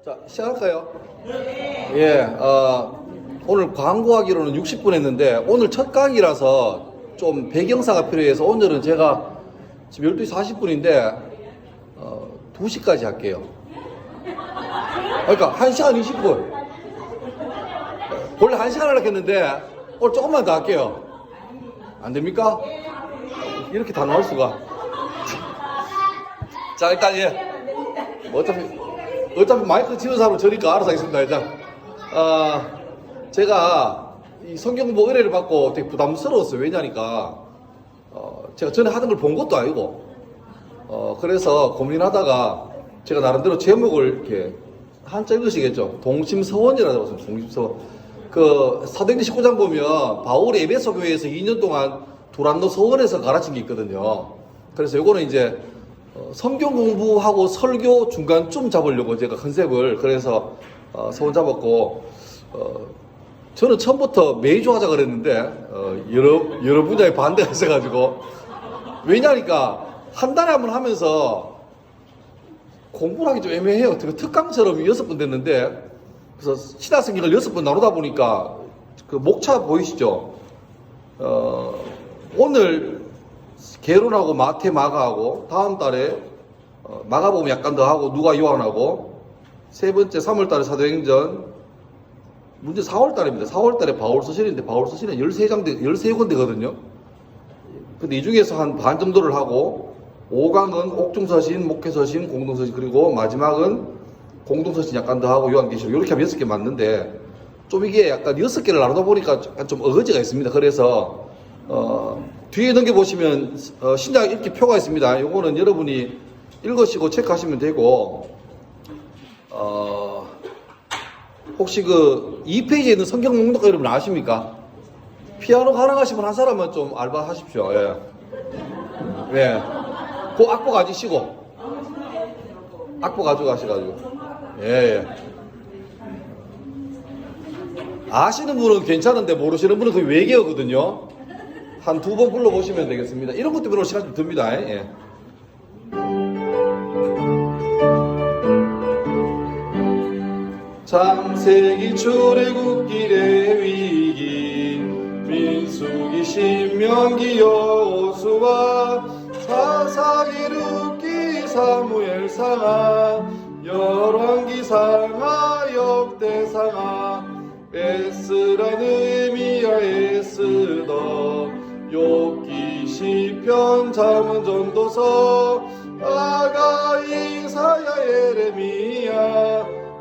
자, 시작할까요? 예, 오늘 광고하기로는 60분 했는데 오늘 첫 강의라서 좀 배경사가 필요해서 오늘은 제가 지금 12시 40분인데 2시까지 할게요. 그러니까 1시간 20분. 원래 1시간 하려고 했는데 오늘 조금만 더 할게요. 안 됩니까? 이렇게 다 나올 수가. 자, 일단 예. 어차피 마이크 치는 사람은 저니까 알아서 하겠습니다. 일단 제가 이 성경공부 의뢰를 받고 되게 부담스러웠어요. 왜냐니까 제가 전에 하던 걸 본 것도 아니고 그래서 고민하다가 제가 나름대로 제목을 이렇게 한자 읽으시겠죠. 동심서원이라고 하죠. 동심서원. 그 사도행전 19장 보면 바울이 에베소 교회에서 2년 동안 두란노 서원에서 가르친 게 있거든요. 그래서 요거는 이제 성경 공부하고 설교 중간쯤 잡으려고 제가 컨셉을 그래서 서원 잡았고 저는 처음부터 매주 하자 그랬는데 여러 분야에 반대가 있어가지고 왜냐니까 한 달에 한 번 하면서 공부를 하기 좀 애매해요. 특강처럼 6번 됐는데 그래서 신학생기를 6번 나누다 보니까 그 목차 보이시죠? 오늘 게론하고 마태 마가하고 다음 달에 마가복음 약간 더 하고 누가 요한하고 세 번째 3월 달에 사도행전 문제 4월 달입니다. 4월 달에 바울 서신인데 바울 서신은 13권 되거든요. 근데 이 중에서 한 반 정도를 하고 5강은 옥중서신, 목회서신, 공동서신 그리고 마지막은 공동서신 약간 더 하고 요한계시록 이렇게 하면 6개 맞는데 좀 이게 약간 6개를 나누다 보니까 약간 좀 어거지가 있습니다. 그래서 뒤에 넘겨보시면 신약 읽기 표가 있습니다. 요거는 여러분이 읽으시고 체크하시면 되고 혹시 그 2페이지에 있는 성경 목록 여러분 아십니까? 피아노 가능하시면 한 사람은 좀 알바하십시오. 예. 예. 그 악보 가지시고 악보 가져가셔가지고 예. 아시는 분은 괜찮은데 모르시는 분은 거의 외계어거든요. 한 2번 불러보시면 되겠습니다. 이런 것도 배우는 시간 좀 듭니다. 예. 창세기 출애굽길의 위기 민수기 신명기 여호수아 사사기 룻기 사무엘상하 열왕기상하 역대상하 에스라 느헤미야 에스더 욥기 시편 잠언 전도서 아가 이사야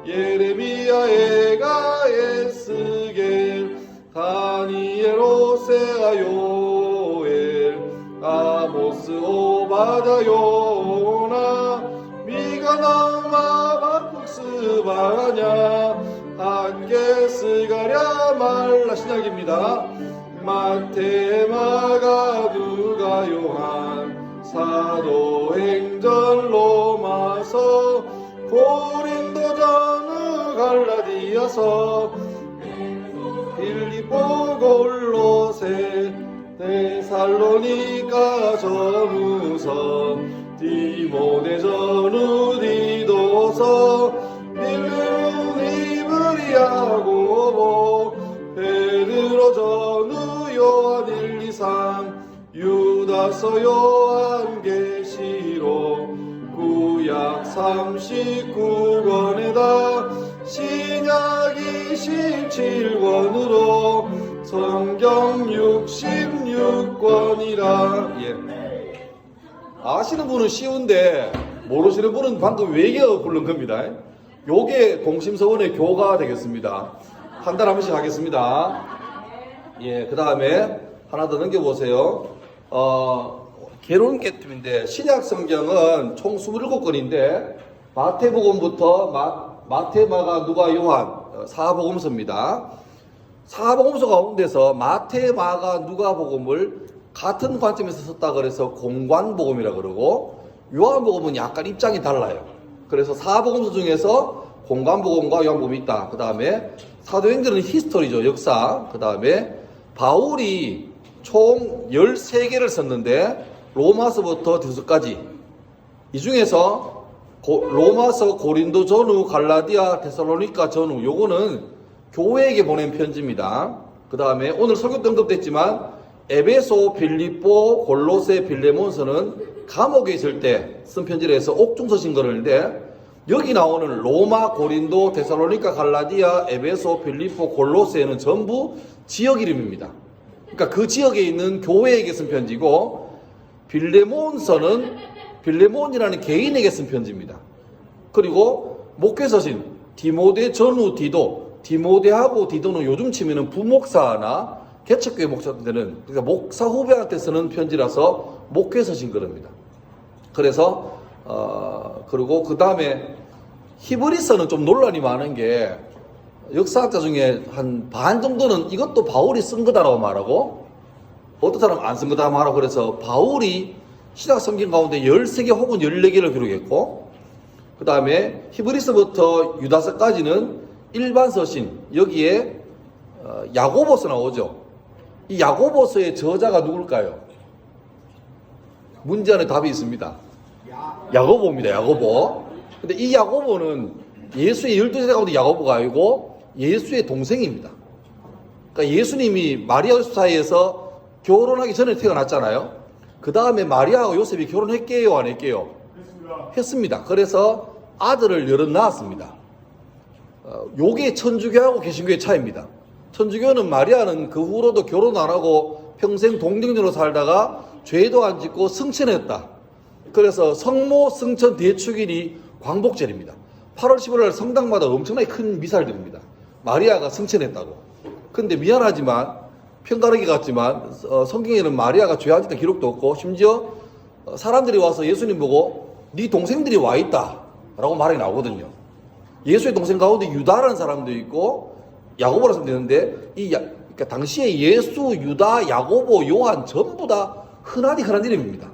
예레미야 에가 에스겔 다니엘 호세아 요엘 아모스 오바다 요나 미가 나마 바국 스바냐 한개 스가랴 말라 신약입니다. 마태 마가 누가 요한 사도행전 로마서 고린도 전후 갈라디아서 빌립보 골로새 데살로니가 전후서 디모데 전후 디도서 빌레몬 이브리야 고보 베드로 전후 요한 1, 2, 3 유다서 요한계시록 구약 39권에다 신약 27권으로 성경 66권이라 예. 아시는 분은 쉬운데 모르시는 분은 방금 외계어 부른 겁니다. 요게 동심서원의 교가 되겠습니다. 한 달 한 번씩 하겠습니다. 예, 그 다음에 하나 더 넘겨보세요. 개론개념인데 신약 성경은 총 27권인데 마태복음부터 마태, 마가, 누가, 요한 사복음서입니다. 사복음서 가운데서 마태, 마가, 누가복음을 같은 관점에서 썼다 그래서 공관복음이라 그러고 요한복음은 약간 입장이 달라요. 그래서 사복음서 중에서 공관복음과 요한복음이 있다. 그 다음에 사도행전은 히스토리죠. 역사. 그 다음에 바울이 총 13개를 썼는데 로마서부터 디도서까지 이 중에서 로마서, 고린도 전후, 갈라디아, 데살로니가 전후, 요거는 교회에게 보낸 편지입니다. 그 다음에 오늘 설교 때 언급됐지만 에베소, 빌립보, 골로새, 빌레몬서는 감옥에 있을 때 쓴 편지를 해서 옥중서신 거는데, 여기 나오는 로마, 고린도, 데살로니가, 갈라디아, 에베소, 빌립보, 골로새는 전부 지역 이름입니다. 그러니까 그 지역에 있는 교회에게 쓴 편지고, 빌레몬서는 빌레몬이라는 개인에게 쓴 편지입니다. 그리고 목회서신 디모데 전후 디도, 디모데하고 디도는 요즘 치면은 부목사나 개척교회 목사들은, 그러니까 목사 후배한테 쓰는 편지라서 목회서신 그럽니다. 그래서 그리고 그 다음에 히브리서는 좀 논란이 많은 게, 역사학자 중에 한 반 정도는 이것도 바울이 쓴 거다라고 말하고, 어떤 사람은 안 쓴 거다 말하고, 그래서 바울이 신약 성경 가운데 13개 혹은 14개를 기록했고, 그 다음에 히브리서부터 유다서까지는 일반 서신, 여기에 야고보서 나오죠. 이 야고보서의 저자가 누굴까요? 문제 안에 답이 있습니다. 야고보입니다. 야고보. 근데 이 야고보는 예수의 12세대 가운데 야고보가 아니고 예수의 동생입니다. 그러니까 예수님이 마리아 요셉 사이에서 결혼하기 전에 태어났잖아요. 그 다음에 마리아와 요셉이 결혼했게요, 안 했게요? 했습니다. 그래서 아들을 여럿 낳았습니다. 요게 천주교하고 개신교의 차이입니다. 천주교는 마리아는 그 후로도 결혼 안 하고 평생 동정녀로 살다가 죄도 안 짓고 승천했다. 그래서 성모 승천 대축일이 광복절입니다. 8월 15일 성당마다 엄청나게 큰 미사를 드립니다. 마리아가 승천했다고. 근데 미안하지만, 편가르기 같지만 성경에는 마리아가 죄 안 짓던 기록도 없고, 심지어 사람들이 와서 예수님 보고 네 동생들이 와 있다 라고 말이 나오거든요. 예수의 동생 가운데 유다라는 사람도 있고 야고보라는 사람도 있는데, 그러니까 당시에 예수, 유다, 야고보, 요한 전부 다 흔한 이름입니다.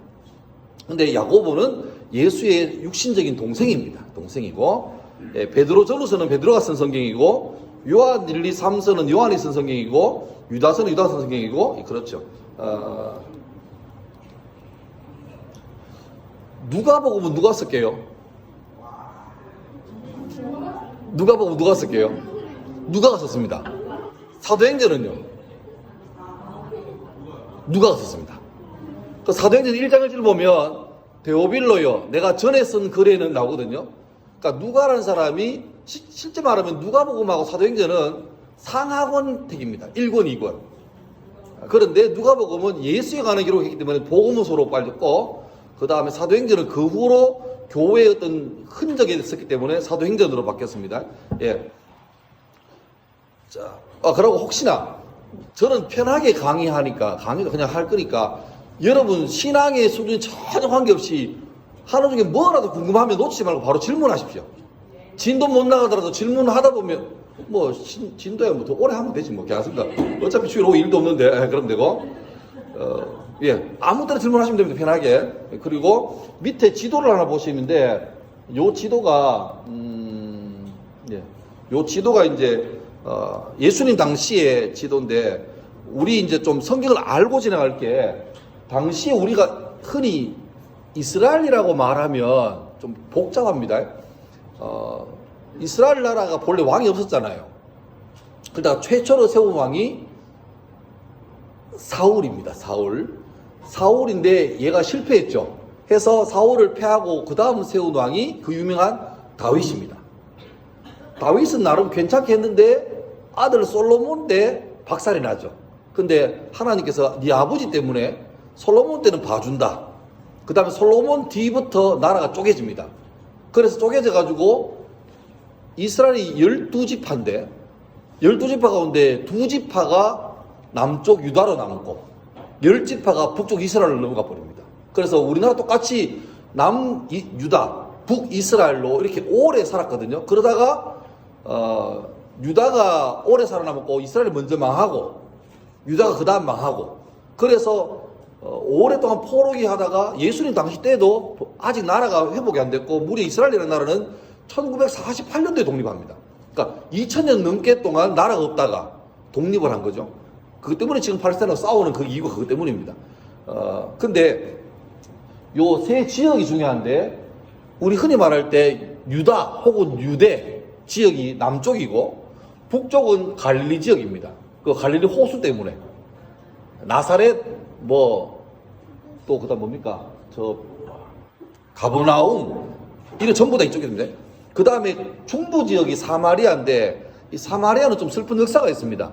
근데 야고보는 예수의 육신적인 동생입니다. 동생이고, 베드로 전후서는 베드로가 쓴 성경이고, 요한 1, 2, 3서는 요한이 쓴 성경이고, 유다서는 유다가 쓴 성경이고, 그렇죠. 누가복음은 누가 쓸게요? 누가복음 누가 쓸게요? 누가가 썼습니다. 사도행전은요? 누가가 썼습니다. 그 사도행전 1장 1절 보면 데오빌로요, 내가 전에 쓴 글에는 나오거든요. 그러니까 누가라는 사람이 실제 말하면 누가복음하고 사도행전은 상하권 택입니다. 1권, 2권. 그런데 누가복음은 예수에 관한 기록이기 때문에 복음서로 빠졌고, 그 다음에 사도행전은 그 후로 교회의 어떤 흔적이 있었기 때문에 사도행전으로 바뀌었습니다. 예. 자, 그리고 혹시나 저는 편하게 강의하니까, 강의도 그냥 할 거니까, 여러분 신앙의 수준이 전혀 관계없이 하루 중에 뭐라도 궁금하면 놓치지 말고 바로 질문하십시오. 진도 못 나가더라도 질문하다 보면 뭐 진도야 뭐 더 오래 하면 되지 뭐 괜찮습니다. 어차피 주일 오후 일도 없는데 그럼 되고, 예, 아무 때나 질문하시면 됩니다. 편하게. 그리고 밑에 지도를 하나 보시는데, 요 지도가 예, 요 지도가 이제 예수님 당시의 지도인데, 우리 이제 좀 성경을 알고 지나갈 게, 당시에 우리가 흔히 이스라엘이라고 말하면 좀 복잡합니다. 이스라엘 나라가 본래 왕이 없었잖아요. 그러다가 최초로 세운 왕이 사울입니다. 사울인데 얘가 실패했죠. 해서 사울을 패하고 그 다음 세운 왕이 그 유명한 다윗입니다. 다윗은 나름 괜찮게 했는데 아들 솔로몬 때 박살이 나죠. 근데 하나님께서 네 아버지 때문에 솔로몬 때는 봐준다. 그 다음에 솔로몬 뒤부터 나라가 쪼개집니다. 그래서 쪼개져 가지고 이스라엘이 12지파인데 12지파 가운데 2지파가 남쪽 유다로 남고 10지파가 북쪽 이스라엘로 넘어가 버립니다. 그래서 우리나라 똑같이 남유다, 북이스라엘로 이렇게 오래 살았거든요. 그러다가 유다가 오래 살아남았고 이스라엘이 먼저 망하고 유다가 그 다음 망하고, 그래서 오랫동안 포로기 하다가 예수님 당시 때도 아직 나라가 회복이 안 됐고, 무려 이스라엘이라는 나라는 1948년도에 독립합니다. 그러니까 2000년 넘게 동안 나라가 없다가 독립을 한 거죠. 그것 때문에 지금 팔레스타인하고 싸우는 그 이유가 그것 때문입니다. 근데 요 세 지역이 중요한데, 우리 흔히 말할 때 유다 혹은 유대 지역이 남쪽이고 북쪽은 갈릴리 지역입니다. 그 갈릴리 호수 때문에 나사렛 또 그다음 뭡니까? 저 가버나움 이런 전부 다 이쪽인데 그 다음에 중부 지역이 사마리아인데 이 사마리아는 좀 슬픈 역사가 있습니다.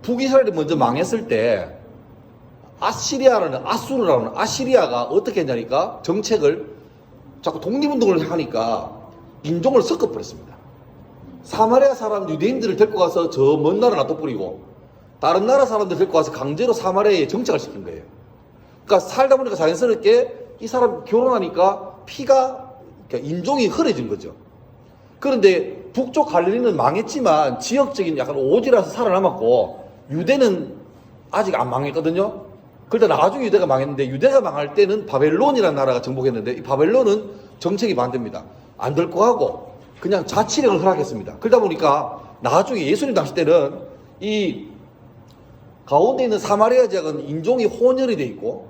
북이스라엘이 먼저 망했을 때 아수르라는 아시리아가 어떻게 했냐니까 정책을 자꾸 독립운동을 하니까 인종을 섞어버렸습니다. 사마리아 사람 유대인들을 데리고 가서 저 먼 나라 놔둬버리고 다른 나라 사람들 데리고 가서 강제로 사마리아에 정착을 시킨 거예요. 그러니까 살다 보니까 자연스럽게 이 사람 결혼하니까 피가 그러니까 인종이 흐려진 거죠. 그런데 북쪽 갈릴리는 망했지만 지역적인 약간 오지라서 살아남았고 유대는 아직 안 망했거든요. 그러다 나중에 유대가 망했는데 유대가 망할 때는 바벨론이라는 나라가 정복했는데 이 바벨론은 정책이 반대입니다. 안 될 거 하고 그냥 자치력을 허락했습니다. 그러다 보니까 나중에 예수님 당시 때는 이 가운데 있는 사마리아 지역은 인종이 혼혈이 돼 있고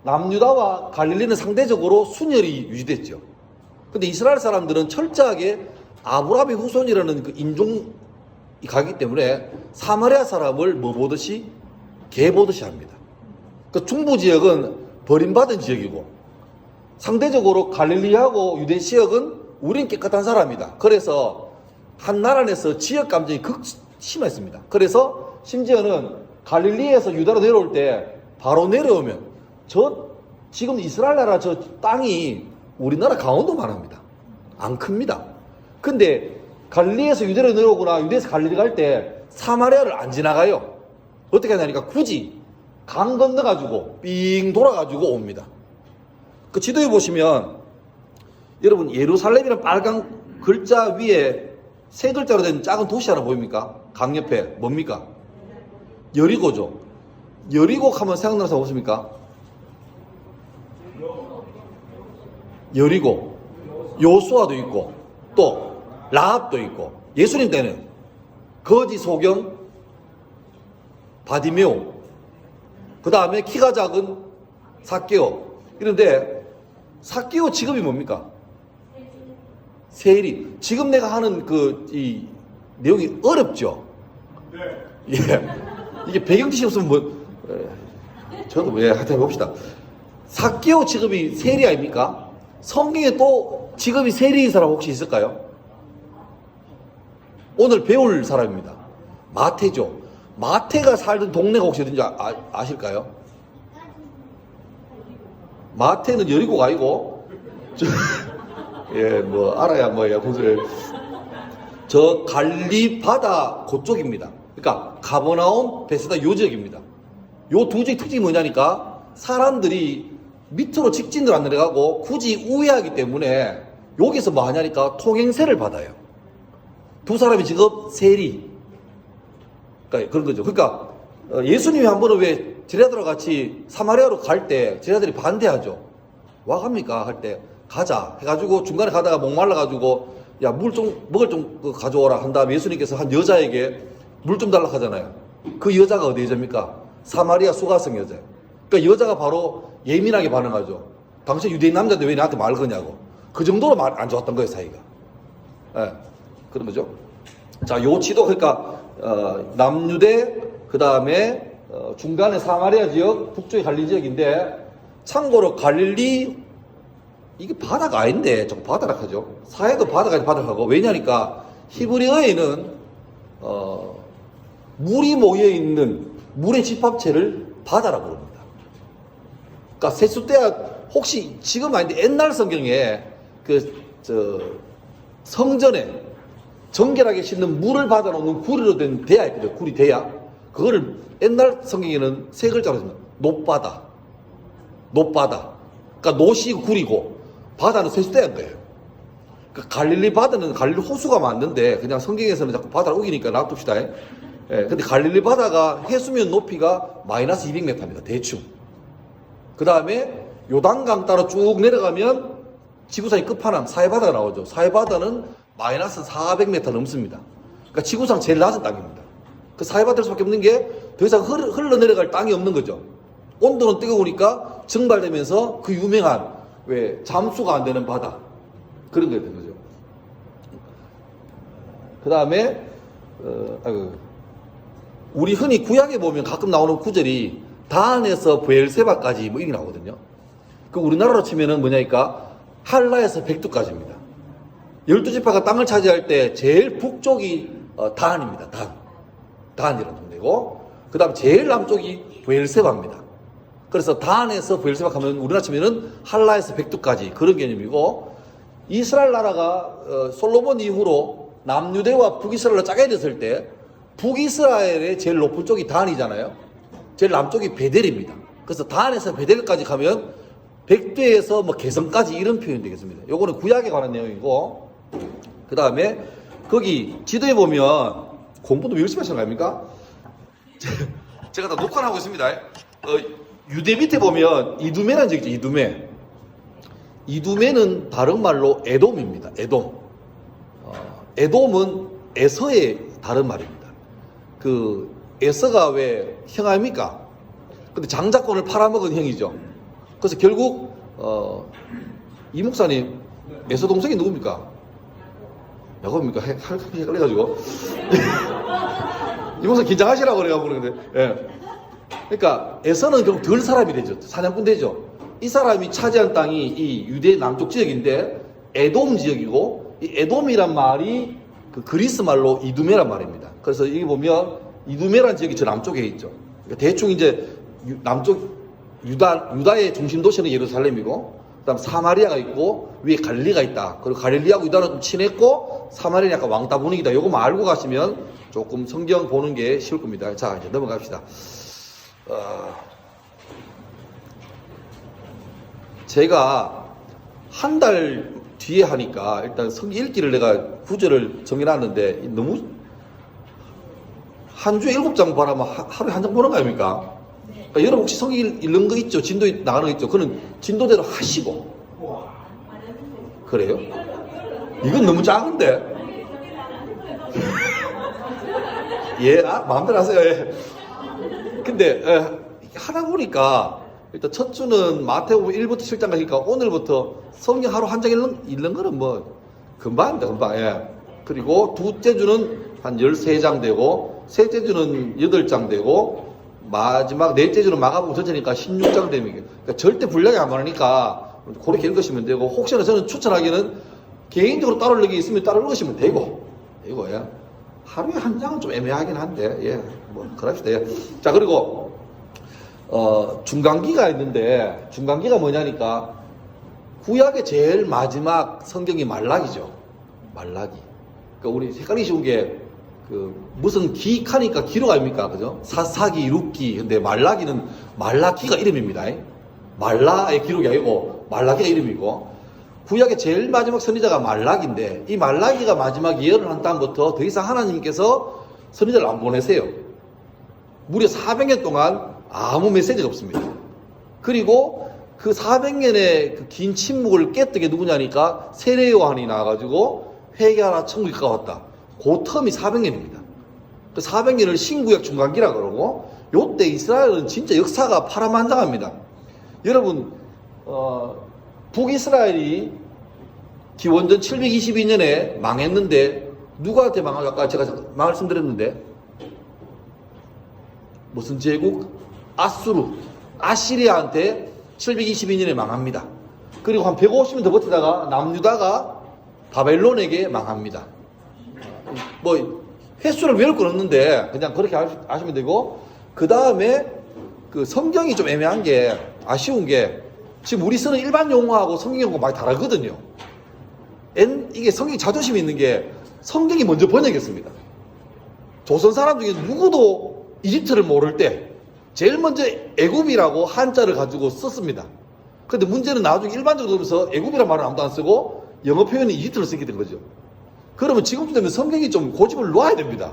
남유다와 갈릴리는 상대적으로 순혈이 유지됐죠. 근데 이스라엘 사람들은 철저하게 아브라함의 후손이라는 그 인종이 가기 때문에 사마리아 사람을 뭐 보듯이 개 보듯이 합니다. 그 중부 지역은 버림받은 지역이고 상대적으로 갈릴리하고 유대 지역은 우린 깨끗한 사람이다. 그래서 한 나라 내에서 지역 감정이 극 심했습니다. 그래서 심지어는 갈릴리에서 유다로 내려올 때 바로 내려오면 지금 이스라엘 나라 저 땅이 우리나라 강원도만 합니다. 안 큽니다. 근데 갈릴리에서 유대로 내려오거나 유대에서 갈릴리 갈 때 사마리아를 안 지나가요. 어떻게 하냐니까 굳이 강 건너가지고 삥 돌아가지고 옵니다. 그 지도에 보시면 여러분 예루살렘이라는 빨간 글자 위에 세 글자로 된 작은 도시 하나 보입니까? 강 옆에 뭡니까? 여리고죠. 여리고 하면 생각나는 사람 없습니까? 여리고, 요수아도 있고 또 라합도 있고 예수님 때는 거지 소경 바디메오 그 다음에 키가 작은 삭개오 이런데 삭개오 직업이 뭡니까? 세리. 지금 내가 하는 이 내용이 어렵죠? 네. 예. 이게 배경 지식 없으면 저도 하여튼 해봅시다. 삭개오 직업이 세리 아닙니까? 성경에 또 직업이 세리인 사람 혹시 있을까요? 오늘 배울 사람입니다. 마태죠. 마태가 살던 동네가 혹시 어딘지 아실까요? 마태는 여리고가 아니고 알아야 뭐야 저 갈리 바다 그쪽입니다. 그러니까 가버나움, 베세다 요 지역입니다. 요 두 지역 특징이 뭐냐니까 사람들이 밑으로 직진으로 안 내려가고 굳이 우회하기 때문에 여기서 뭐 하냐니까 통행세를 받아요. 두 사람이 직업 세리. 그러니까 그런 거죠. 그러니까 예수님이 한 번은 왜 제자들과 같이 사마리아로 갈 때 제자들이 반대하죠. 와 갑니까? 할 때 가자 해가지고 중간에 가다가 목말라가지고 야 물 좀 먹을 좀 가져오라 한 다음에 예수님께서 한 여자에게 물 좀 달라 하잖아요. 그 여자가 어디 여자입니까? 사마리아 수가성 여자예요. 그러니까 여자가 바로 예민하게 반응하죠. 당신 유대인 남자인데 왜 나한테 말 거냐고. 그 정도로 안 좋았던 거예요, 사이가. 예, 그런 거죠. 자, 요 지도 그러니까 남유대 그 다음에 중간에 사마리아 지역, 북쪽이 갈릴리 지역인데 참고로 갈릴리 이게 바다가 아닌데 좀 바다라 하죠. 사해도 바다까지 바다하고 왜냐니까 히브리어에는 물이 모여 있는 물의 집합체를 바다라고 부릅니다. 그러니까 세숫대야 혹시 지금 아닌데 옛날 성경에 성전에 정결하게 씻는 물을 받아놓는 구리로 된 대야 있거든요. 구리 대야. 그거를 옛날 성경에는 세 글자로 씁니다. 높바다. 그러니까 노시 구리고 바다는 세숫대야인 거예요. 그러니까 갈릴리 바다는 갈릴리 호수가 맞는데 그냥 성경에서는 자꾸 바다를 우기니까 놔둡시다. 예, 근데 갈릴리 바다가 해수면 높이가 마이너스 200m입니다. 대충. 그 다음에 요단강 따라 쭉 내려가면 지구상의 끝판왕 사해바다가 나오죠. 사해바다는 마이너스 400m 넘습니다. 그러니까 지구상 제일 낮은 땅입니다. 그 사해바다일 수밖에 없는 게 더 이상 흘러내려갈 땅이 없는 거죠. 온도는 뜨거우니까 증발되면서 그 유명한 왜 잠수가 안 되는 바다 그런 게 되는 거죠. 그 다음에 우리 흔히 구약에 보면 가끔 나오는 구절이 단에서 브엘세바까지 뭐 이게 나오거든요. 그 우리나라로 치면은 뭐냐니까 할라에서 백두까지입니다. 12지파가 땅을 차지할 때 제일 북쪽이 단입니다. 단이라는 동네고, 그 다음 제일 남쪽이 브엘세바입니다. 그래서 단에서 브엘세바 가면 우리나라 치면은 할라에서 백두까지 그런 개념이고, 이스라엘 나라가 솔로몬 이후로 남유대와 북이스라엘로 짜게 됐을 때 북이스라엘의 제일 높은 쪽이 단이잖아요. 제일 남쪽이 베델입니다. 그래서 단에서 베델까지 가면 백두에서 뭐 개성까지 이런 표현이 되겠습니다. 요거는 구약에 관한 내용이고, 그 다음에 거기 지도에 보면 공부도 열심히 하시는 거 아닙니까? 제가 다 녹화를 하고 있습니다. 유대 밑에 보면 이두메라는 지역이죠. 이두메. 이두메는 다른 말로 에돔입니다. 에돔. 에돔은 에서의 다른 말입니다. 그 에서가 왜 형 아닙니까? 근데 장자권을 팔아먹은 형이죠. 그래서 결국 이 목사님 에서 동생이 누굽니까? 야곱입니까? 헷갈려가지고 이 목사 긴장하시라고 그래가지고 그러는데, 예. 그러니까 에서는 결국 덜 사람이 되죠. 사냥꾼 되죠. 이 사람이 차지한 땅이 이 유대 남쪽 지역인데 에돔 지역이고, 이 에돔이란 말이 그 그리스 말로 이두메란 말입니다. 그래서 여기 보면 이두메란 지역이 저 남쪽에 있죠. 그러니까 대충 이제 남쪽 유다의 중심 도시는 예루살렘이고, 그다음 사마리아가 있고 위에 갈릴리가 있다. 그리고 갈릴리하고 유다는 좀 친했고 사마리아는 약간 왕따 분위기다. 요거만 알고 가시면 조금 성경 보는 게 쉬울 겁니다. 자, 이제 넘어갑시다. 제가 한 달 뒤에 하니까 일단 성경 읽기를 내가 구절을 정해놨는데 너무 한 주에 7장 바라면 하루에 한 장 보는 거 아닙니까? 그러니까 여러분 혹시 성경 읽는 거 있죠? 진도 나가는 거 있죠? 그는 진도대로 하시고. 그래요? 이건 너무 작은데? 예, 마음대로 하세요. 예. 근데 하다 보니까 일단 첫 주는 마태복음 1부터 7장 가니까 오늘부터 성경 하루 한 장 읽는 거는 뭐 금방입니다. 금방. 예. 그리고 두째 주는 한 13장 되고, 셋째 주는 8장 되고, 마지막 넷째 주는 마가복음 전체니까 16장 됩니다. 그러니까 절대 분량이 안 많으니까 그렇게 읽으시면 되고, 혹시나 저는 추천하기는 개인적으로 따로 읽기 있으면 따로 읽으시면 되고, 이거 예. 하루에 한 장은 좀 애매하긴 한데, 예, 뭐 그럽시다. 예. 자, 그리고 중간기가 있는데, 중간기가 뭐냐니까 구약의 제일 마지막 성경이 말라기죠. 말라기. 그러니까 우리 헷갈리기 쉬운 게 무슨 기하니까 기록 아닙니까? 그죠? 사사기, 룻기. 근데 말라기는 말라기가 이름입니다. 말라의 기록이 아니고 말라기가 이름이고, 구약의 제일 마지막 선지자가 말라기인데, 이 말라기가 마지막 예언을 한 다음부터 더 이상 하나님께서 선지자를 안 보내세요. 무려 400년 동안 아무 메시지가 없습니다. 그리고 그 400년의 그 긴 침묵을 깨뜨게 게 누구냐니까 세례 요한이 나와가지고 회개하라 천국이 가까웠다. 그 텀이 400년입니다. 그 400년을 신구약 중간기라 그러고, 요때 이스라엘은 진짜 역사가 파란만장합니다. 여러분, 북이스라엘이 기원전 722년에 망했는데 누구한테 망하고, 아까 제가 말씀드렸는데 무슨 제국? 아시리아한테 722년에 망합니다. 그리고 한 150년 더 버티다가 남유다가 바벨론에게 망합니다. 뭐 횟수를 외울 건 없는데 그냥 그렇게 아시면 되고, 그 다음에 그 성경이 좀 애매한 게, 아쉬운 게, 지금 우리 쓰는 일반 용어하고 성경 용어가 많이 다르거든요. 이게 성경이 자존심이 있는 게 성경이 먼저 번역했습니다. 조선 사람 중에 누구도 이집트를 모를 때 제일 먼저 애굽이라고 한자를 가지고 썼습니다. 근데 문제는 나중에 일반적으로 들으면서 애굽이라는 말을 아무도 안 쓰고 영어 표현이 이집트를 쓰게 된 거죠. 그러면 지금쯤 되면 성경이 좀 고집을 놓아야 됩니다.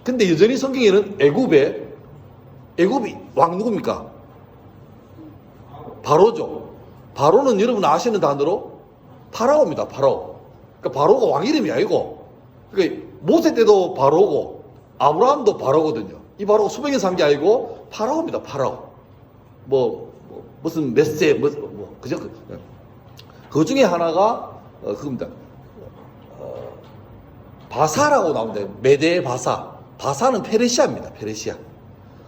근데 여전히 성경에는 애굽이 왕 누굽니까? 바로죠. 바로는 여러분 아시는 단어로 파라오입니다. 파라오. 그러니까 바로가 왕 이름이 아니고, 그러니까 모세 때도 바로고 아브라함도 바로거든요. 이 바로가 수백년 산 게 아니고 파라오입니다. 파라오. 무슨 메세, 나오고, 그죠? 그 중에 하나가, 그겁니다. 바사라고 나오는데, 메데 바사. 바사는 페르시아입니다, 페르시아.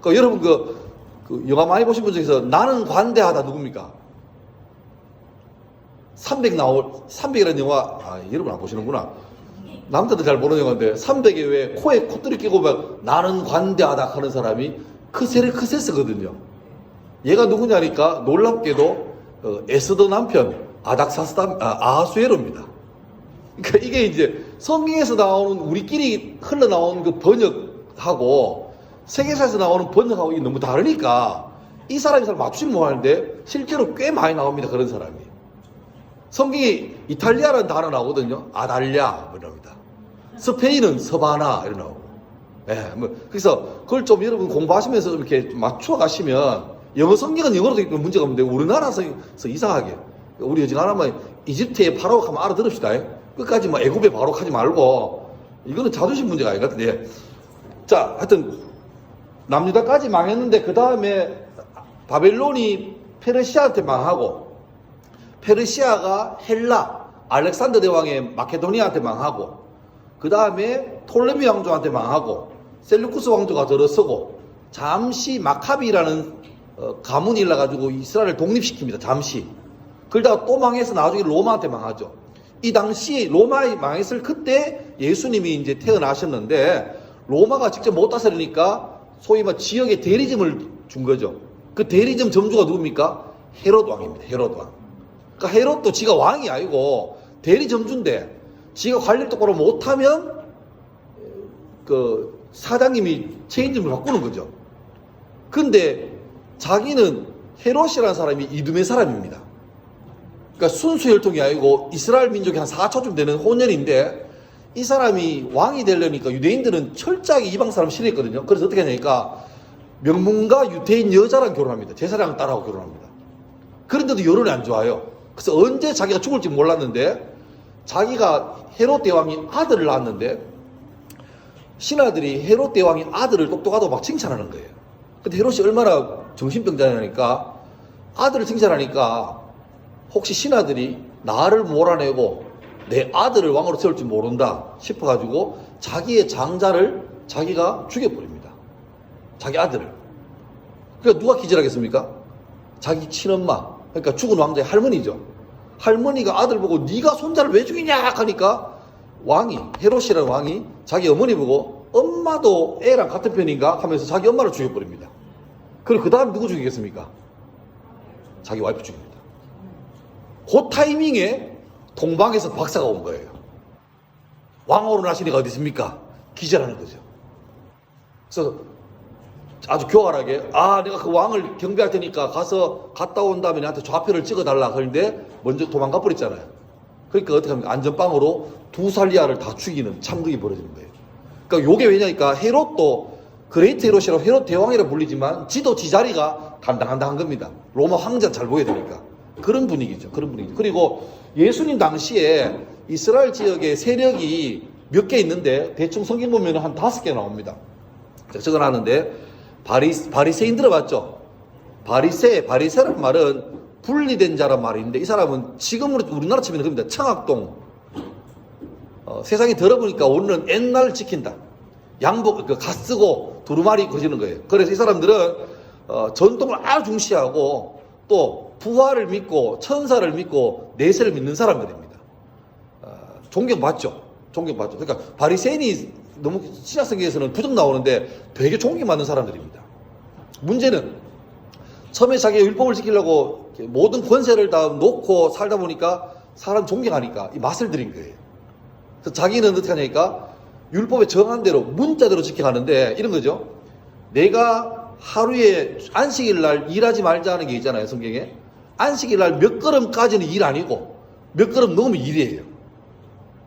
그러니까 여러분, 그 영화 많이 보신 분 중에서 나는 관대하다 누굽니까? 300이라는 영화, 여러분 안 보시는구나. 남자들 잘 모르는 영화인데, 300에 왜 코에 콧들이 끼고 막 나는 관대하다 하는 사람이 크세스거든요. 얘가 누구냐니까 놀랍게도 에스더 남편 아하수에로입니다. 그러니까 이게 이제 성경에서 나오는 우리끼리 흘러나오는 그 번역하고 세계사에서 나오는 번역하고 이게 너무 다르니까 이 사람이 잘 맞추지 못하는데 실제로 꽤 많이 나옵니다. 그런 사람이. 성경이 이탈리아라는 단어 나오거든요. 아달랴 이럽니다. 스페인은 서바나 이런 나오고. 예, 그래서 그걸 좀 여러분 공부하시면서 좀 이렇게 맞춰 가시면 영어 성경은 영어로 되어 있는 문제가 없는데 우리나라에서 이상하게 우리 어지 하나만 이집트의 바로크 하면 알아들읍시다. 끝까지 뭐 애굽의 바로크 하지 말고 이거는 자존심 문제가 아니거든요. 예. 자, 하여튼 남유다까지 망했는데 그 다음에 바벨론이 페르시아한테 망하고 페르시아가 헬라 알렉산더 대왕의 마케도니아한테 망하고 그 다음에 톨레미 왕조한테 망하고 셀루쿠스 왕조가 들어서고 잠시 마카비라는 가문이 일러가지고 이스라엘을 독립시킵니다. 잠시. 그러다가 또 망해서 나중에 로마한테 망하죠. 이 당시 로마에 망했을 그때 예수님이 이제 태어나셨는데 로마가 직접 못 다스리니까 소위 말 지역에 대리점을 준 거죠. 그 대리점 점주가 누굽니까? 헤롯 왕입니다. 헤롯 왕. 그러니까 헤롯도 지가 왕이 아니고 대리점주인데 지가 관리를 똑바로 못하면 그 사장님이 체인점을 바꾸는 거죠. 근데 자기는 헤롯이라는 사람이 이두메 사람입니다. 그러니까 순수 혈통이 아니고 이스라엘 민족이 한 4초쯤 되는 혼혈인데 이 사람이 왕이 되려니까 유대인들은 철저하게 이방 사람 싫어했거든요. 그래서 어떻게 하냐니까 명문가 유대인 여자랑 결혼합니다. 제사장 딸하고 결혼합니다. 그런데도 여론이 안 좋아요. 그래서 언제 자기가 죽을지 몰랐는데 자기가 헤롯 대왕이 아들을 낳았는데 신하들이 헤롯 대왕이 아들을 똑똑하다고 막 칭찬하는 거예요. 근데 헤롯이 얼마나 정신병자냐니까 아들을 칭찬하니까 혹시 신하들이 나를 몰아내고 내 아들을 왕으로 세울 줄 모른다 싶어가지고 자기의 장자를 자기가 죽여버립니다. 자기 아들을. 그러니까 누가 기절하겠습니까? 자기 친엄마. 그러니까 죽은 왕자의 할머니죠. 할머니가 아들 보고 네가 손자를 왜 죽이냐 하니까 왕이 헤롯이라는 왕이 자기 어머니 보고 엄마도 애랑 같은 편인가 하면서 자기 엄마를 죽여버립니다. 그리고 그 다음 누구 죽이겠습니까? 자기 와이프 죽입니다. 그 타이밍에 동방에서 박사가 온 거예요. 왕으로 나시니까 어디 있습니까? 기절하는 거죠. 그래서 아주 교활하게 내가 그 왕을 경배할 테니까 갔다 온 다음에 나한테 좌표를 찍어달라 그런데 먼저 도망가 버렸잖아요. 그러니까 어떻게 합니까? 안전빵으로 두살리아를 다 죽이는 참극이 벌어지는 거예요. 그러니까 요게 왜냐니까 헤롯도 그레이트 헤롯이라고 헤롯 대왕이라고 불리지만 지도 지자리가 간당간당한 겁니다. 로마 황제 잘 보여야 되니까. 그런 분위기죠. 그런 분위기. 그리고 예수님 당시에 이스라엘 지역에 세력이 몇 개 있는데 대충 성경 보면 한 5개 나옵니다. 적어놨는데 바리새인 들어봤죠? 바리새라는 말은 분리된 자란 말인데 이 사람은 지금으로 우리나라 치면 그겁니다. 청학동. 세상이 더러우니까 오늘은 옛날 지킨다. 양복, 갓 쓰고 두루마리 입고 지는 거예요. 그래서 이 사람들은 전통을 아주 중시하고 또 부활을 믿고 천사를 믿고 내세를 믿는 사람들입니다. 존경받죠. 존경받죠. 그러니까 바리새인이 너무 신약성경에서는 부정 나오는데 되게 존경받는 사람들입니다. 문제는 처음에 자기가 율법을 지키려고 모든 권세를 다 놓고 살다 보니까 사람 존경하니까 이 맛을 들인 거예요. 그래서 자기는 어떻게 하냐니까 율법에 정한 대로 문자대로 지켜가는데 이런 거죠. 내가 하루에 안식일 날 일하지 말자는 게 있잖아요. 성경에. 안식일 날 몇 걸음까지는 일 아니고 몇 걸음 넘으면 일이에요.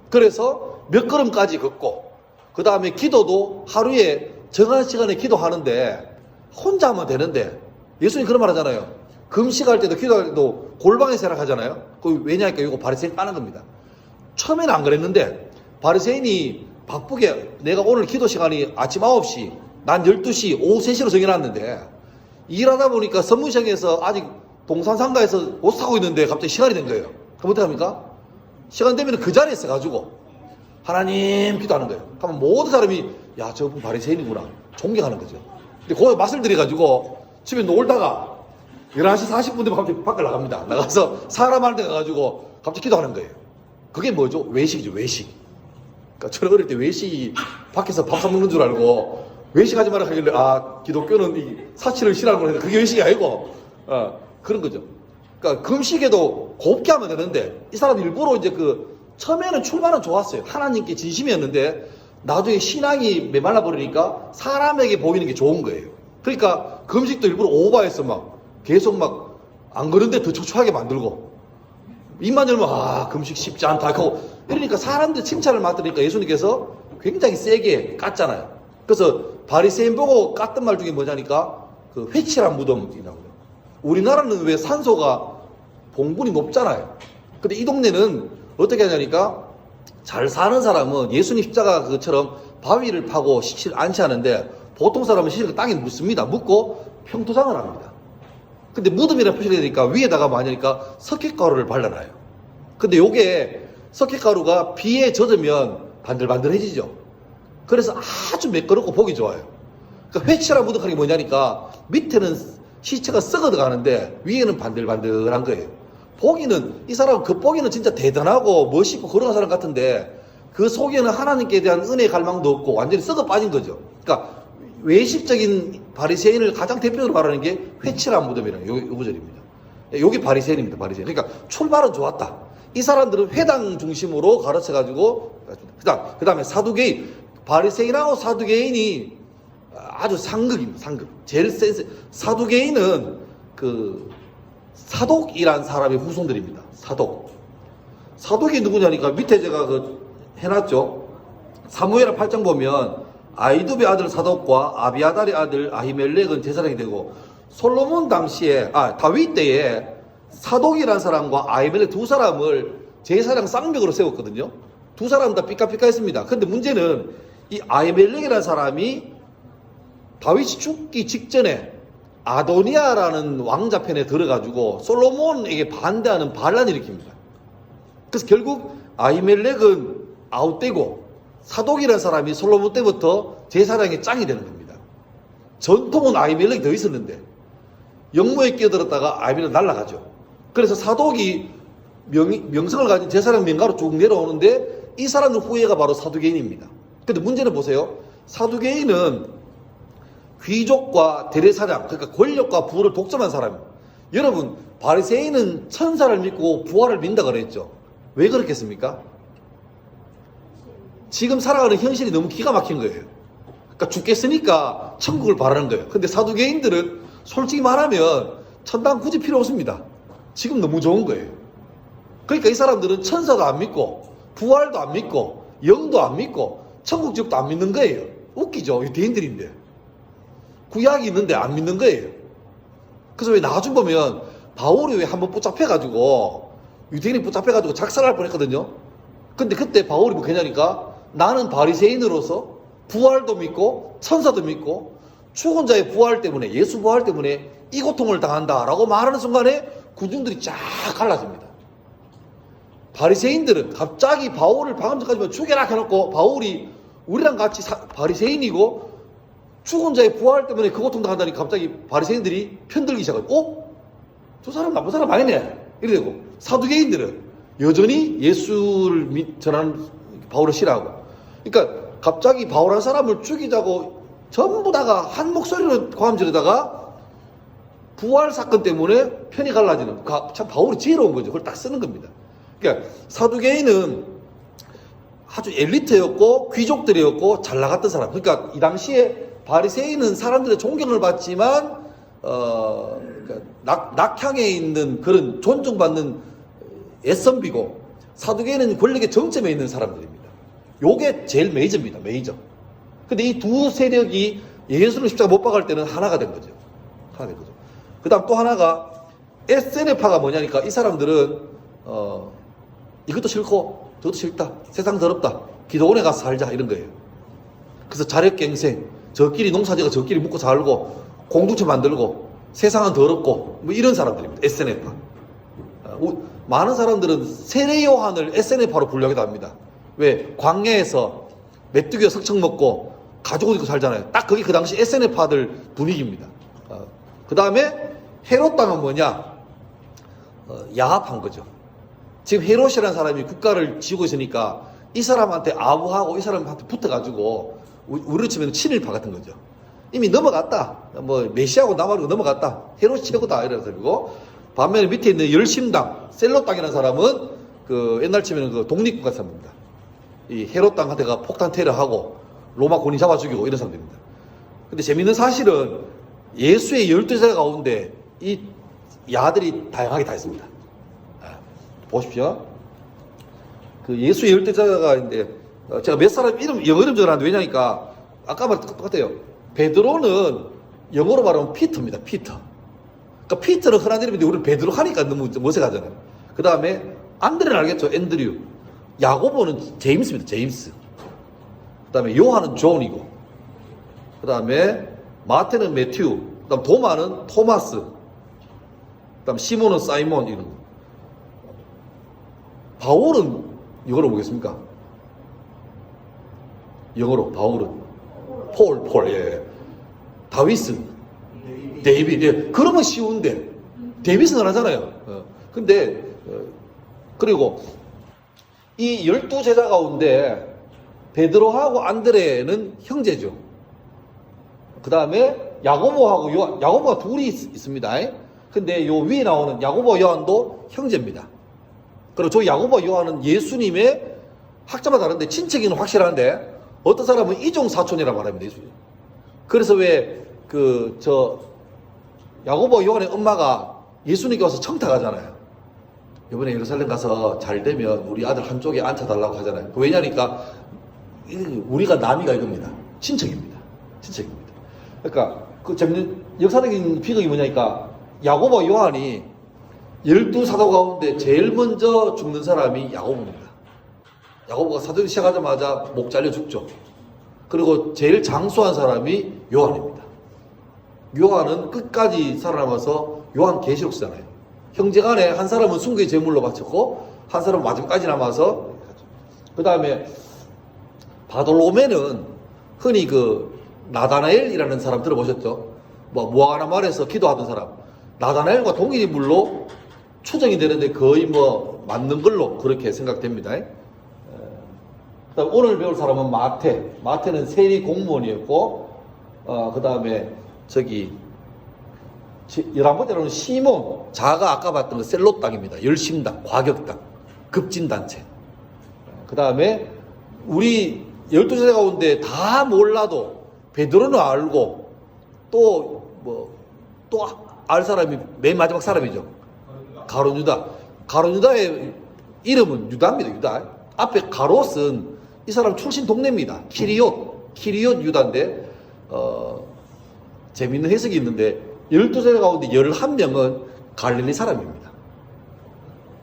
그래서 몇 걸음까지 걷고 그 다음에 기도도 하루에 정한 시간에 기도하는데 혼자 하면 되는데 예수님 그런 말 하잖아요. 금식할 때도 기도할 때도 골방에서 해라 하잖아요. 왜냐니까 이거 바리새인 까는 겁니다. 처음에는 안 그랬는데 바리새인이 바쁘게 내가 오늘 기도 시간이 아침 9시 난 12시 오후 3시로 정해놨는데 일하다 보니까 선문시장에서 아직 동산상가에서 옷 사고 있는데 갑자기 시간이 된 거예요. 그럼 어떻게 합니까? 시간 되면 그 자리에 있어가지고 하나님 기도하는 거예요. 그러면 모든 사람이 야 저분 바리새인이구나 존경하는 거죠. 근데 거기 맛을 들여가지고 집에 놀다가 11시 40분 되면 갑자기 밖에 나갑니다. 나가서 사람한테 가가지고 갑자기 기도하는 거예요. 그게 뭐죠? 외식이죠, 외식. 그러니까 저는 어릴 때 외식이 밖에서 밥 사먹는 줄 알고 외식하지 마라 하길래 아 기독교는 이 사치를 싫어하는 거는데 그게 외식이 아니고 그런 거죠. 그러니까 금식에도 곱게 하면 되는데 이 사람 일부러 이제 처음에는 출발은 좋았어요. 하나님께 진심이었는데 나중에 신앙이 메말라 버리니까 사람에게 보이는 게 좋은 거예요. 그러니까 금식도 일부러 오버해서 막 계속 막 안 그런데 더 초췌하게 만들고 입만 열면 아 금식 쉽지 않다 하고 이러니까 사람들 칭찬을 맡으니까 예수님께서 굉장히 세게 깠잖아요. 그래서 바리새인 보고 깠던 말 중에 뭐냐니까 그 회칠한 무덤이라고. 우리나라는 왜 산소가 봉분이 높잖아요. 근데 이 동네는 어떻게 하냐니까 잘 사는 사람은 예수님 십자가 그처럼 바위를 파고 시체를 안치하는데 보통 사람은 시체를 땅에 묻습니다. 묻고 평토장을 합니다. 근데 무덤이라는 표시가 되니까 위에다가 뭐하냐니까 석회가루를 발라놔요. 근데 요게 석회가루가 비에 젖으면 반들반들해지죠. 그래서 아주 매끄럽고 보기 좋아요. 그러니까 회칠한 무덤하는 게 뭐냐니까 밑에는 시체가 썩어 들어가는데 위에는 반들반들한 거예요. 보기는 이 사람은 겉보기는 진짜 대단하고 멋있고 그런 사람 같은데 그 속에는 하나님께 대한 은혜 갈망도 없고 완전히 썩어 빠진 거죠. 그러니까 외식적인 바리새인을 가장 대표적으로 말하는 게 회칠한 무덤이라는 요 구절입니다. 요게 바리새인입니다. 바리새인. 그러니까 출발은 좋았다. 이 사람들은 회당 중심으로 가르쳐가지고 그 다음에 사두개인. 바리새인하고 사두개인이 아주 상극입니다. 상극. 제일 센스. 사두개인은 사독이란 사람의 후손들입니다. 사독. 사독이 누구냐니까 밑에 제가 해놨죠. 사무엘하 8장 보면 아이두베 아들 사독과 아비아달의 아들 아히멜렉은 제사장이 되고 솔로몬 당시에 다윗 때에 사독이라는 사람과 아히멜렉 두 사람을 제사장 쌍벽으로 세웠거든요. 두 사람 다 삐까삐까했습니다. 근데 문제는 이 아히멜렉이라는 사람이 다윗이 죽기 직전에 아도니아라는 왕자 편에 들어가지고 솔로몬에게 반대하는 반란을 일으킵니다. 그래서 결국 아히멜렉은 아웃되고 사독이라는 사람이 솔로몬 때부터 제사장의 짱이 되는 겁니다. 전통은 아히멜렉이 더 있었는데 영모에 끼어들었다가 아히멜렉 날아가죠. 그래서 사독이 명성을 가진 제사장 명가로 쭉 내려오는데 이 사람의 후예가 바로 사두개인입니다. 근데 문제는 보세요. 사두개인은 귀족과 대제사장, 그러니까 권력과 부를 독점한 사람이에요. 여러분, 바리새인은 천사를 믿고 부활을 믿는다 그랬죠. 왜 그렇겠습니까? 지금 살아가는 현실이 너무 기가 막힌 거예요. 그러니까 죽겠으니까 천국을 바라는 거예요. 근데 사두개인들은 솔직히 말하면 천당 굳이 필요 없습니다. 지금 너무 좋은 거예요. 그러니까 이 사람들은 천사도 안 믿고 부활도 안 믿고 영도 안 믿고 천국 지옥도 안 믿는 거예요. 웃기죠? 유대인들인데 구약이 있는데 안 믿는 거예요. 그래서 왜 나중 보면 바울이 왜 한번 붙잡혀가지고 유대인이 붙잡혀가지고 작살날 뻔했거든요. 근데 그때 바울이 뭐 그러냐니까 나는 바리새인으로서 부활도 믿고 천사도 믿고 죽은 자의 부활 때문에 예수 부활 때문에 이 고통을 당한다라고 말하는 순간에 군중들이 쫙 갈라집니다. 바리새인들은 갑자기 바울을 방금 전까지만 죽여라 해놓고 바울이 우리랑 같이 바리새인이고 죽은 자의 부활 때문에 그 고통 당한다니 갑자기 바리새인들이 편들기 시작하고 저 사람 나쁜 사람 아니네 이래 되고 사두개인들은 여전히 예수를 전하는 바울을 싫어하고 그러니까 갑자기 바울 한 사람을 죽이자고 전부 다가 한 목소리로 고함 지르다가 부활 사건 때문에 편이 갈라지는 참 바울이 지혜로운 거죠. 그걸 딱 쓰는 겁니다. 그러니까 사두개인은 아주 엘리트였고 귀족들이었고 잘 나갔던 사람. 그러니까 이 당시에 바리새인은 사람들의 존경을 받지만 그러니까 낙향에 있는 그런 존중받는 애선비고 사두개인은 권력의 정점에 있는 사람들입니다. 요게 제일 메이저입니다. 메이저. 근데 이 두 세력이 예수를 십자가 못 박을 때는 하나가 된 거죠. 하나 된 거죠. 그 다음 또 하나가 SNF파가 뭐냐니까 이 사람들은 이것도 싫고 저것도 싫다. 세상 더럽다. 기도원에 가서 살자 이런 거예요. 그래서 자력갱생 저끼리 농사지가 저끼리 묵고 살고 공동체 만들고 세상은 더럽고 뭐 이런 사람들입니다. SNF파. 많은 사람들은 세례 요한을 SNF파로 분류하기도 합니다. 왜? 광야에서 메뚜기와 석청 먹고 가죽 옷 입고 살잖아요. 딱 그게 그 당시 SNF파들 분위기입니다. 그 다음에 헤롯 당은 뭐냐? 야합한 거죠. 지금 헤롯이라는 사람이 국가를 지고 있으니까 이 사람한테 아우하고 이 사람한테 붙어가지고 우리로 치면 친일파 같은 거죠. 이미 넘어갔다. 뭐 메시아하고 남아리고 넘어갔다. 헤롯이 최고다 이런 소리고, 반면에 밑에 있는 열심당 셀롯 당이라는 사람은 그 옛날 치면 그 독립국가 사람입니다. 이 헤롯 당한테가 폭탄 테러하고 로마 군인 잡아 죽이고 이런 사람들입니다. 근데 재밌는 사실은 예수의 12제자 가운데 이 야들이 다양하게 다 있습니다. 보십시오. 그 예수의 12제자가 있는데 제가 몇 사람 이름 영어 이름 적어놨는데 왜냐니까 아까 말랑 똑같아요. 베드로는 영어로 말하면 피터입니다. 피터. 그러니까 피터는 흔한 이름인데 우리는 베드로 하니까 너무 어색하잖아요. 그 다음에 안드레는 알겠죠. 앤드류. 야고보는 제임스입니다. 제임스. 그 다음에 요한은 존이고, 그 다음에 마태는 매튜, 그 다음 도마는 토마스, 그 다음 시몬은 사이몬 이런 거. 바울은 영어로 뭐겠습니까? 영어로 바울은 폴, 예. 다윗은 데이빗, 예. 그러면 쉬운데 데이빗은 안 하잖아요. 근데 그리고 이 12제자 가운데 베드로하고 안드레는 형제죠. 그 다음에 야고보하고 요한, 야고보가 둘이 있습니다. 근데 요 위에 나오는 야고보와 요한도 형제입니다. 그리고 저 야고보와 요한은 예수님의 학자마다 다른데 친척이는 확실한데 어떤 사람은 이종 사촌이라고 말합니다. 예수님. 그래서 왜 야고보와 요한의 엄마가 예수님께 와서 청탁하잖아요. 이번에 예루살렘 가서 잘 되면 우리 아들 한쪽에 앉혀달라고 하잖아요. 왜냐니까 우리가 남이가 이겁니다. 친척입니다. 친척입니다. 그러니까 그 재밌는 역사적인 비극이 뭐냐니까 야고보와 요한이 12사도 가운데 제일 먼저 죽는 사람이 야고보입니다. 야고보가 사도행전 시작하자마자 목 잘려 죽죠. 그리고 제일 장수한 사람이 요한입니다. 요한은 끝까지 살아남아서 요한 계시록 쓰잖아요. 형제간에 한 사람은 순교의 제물로 바쳤고 한 사람은 마지막까지 남아서, 그 다음에 바돌로메는 흔히 그 나다나엘이라는 사람 들어보셨죠? 뭐 무화과나 말에서 기도하던 사람, 나다나엘과 동일 인물로 추정이 되는데 거의 뭐 맞는 걸로 그렇게 생각됩니다. 그다음 오늘 배울 사람은 마태는 세리 공무원이었고, 그 다음에 11번째로는 시몬, 자가 아까 봤던 그 셀롯 당입니다. 열심당, 과격당, 급진단체. 그 다음에 우리 12제자 가운데 다 몰라도 베드로는 알고 또 알 사람이 맨 마지막 사람이죠. 가룟 유다. 가룟 유다의 이름은 유다입니다. 유다. 앞에 가롯은 이 사람 출신 동네입니다. 키리옷 유다인데 재밌는 해석이 있는데 12제자 가운데 11명은 갈릴리 사람입니다.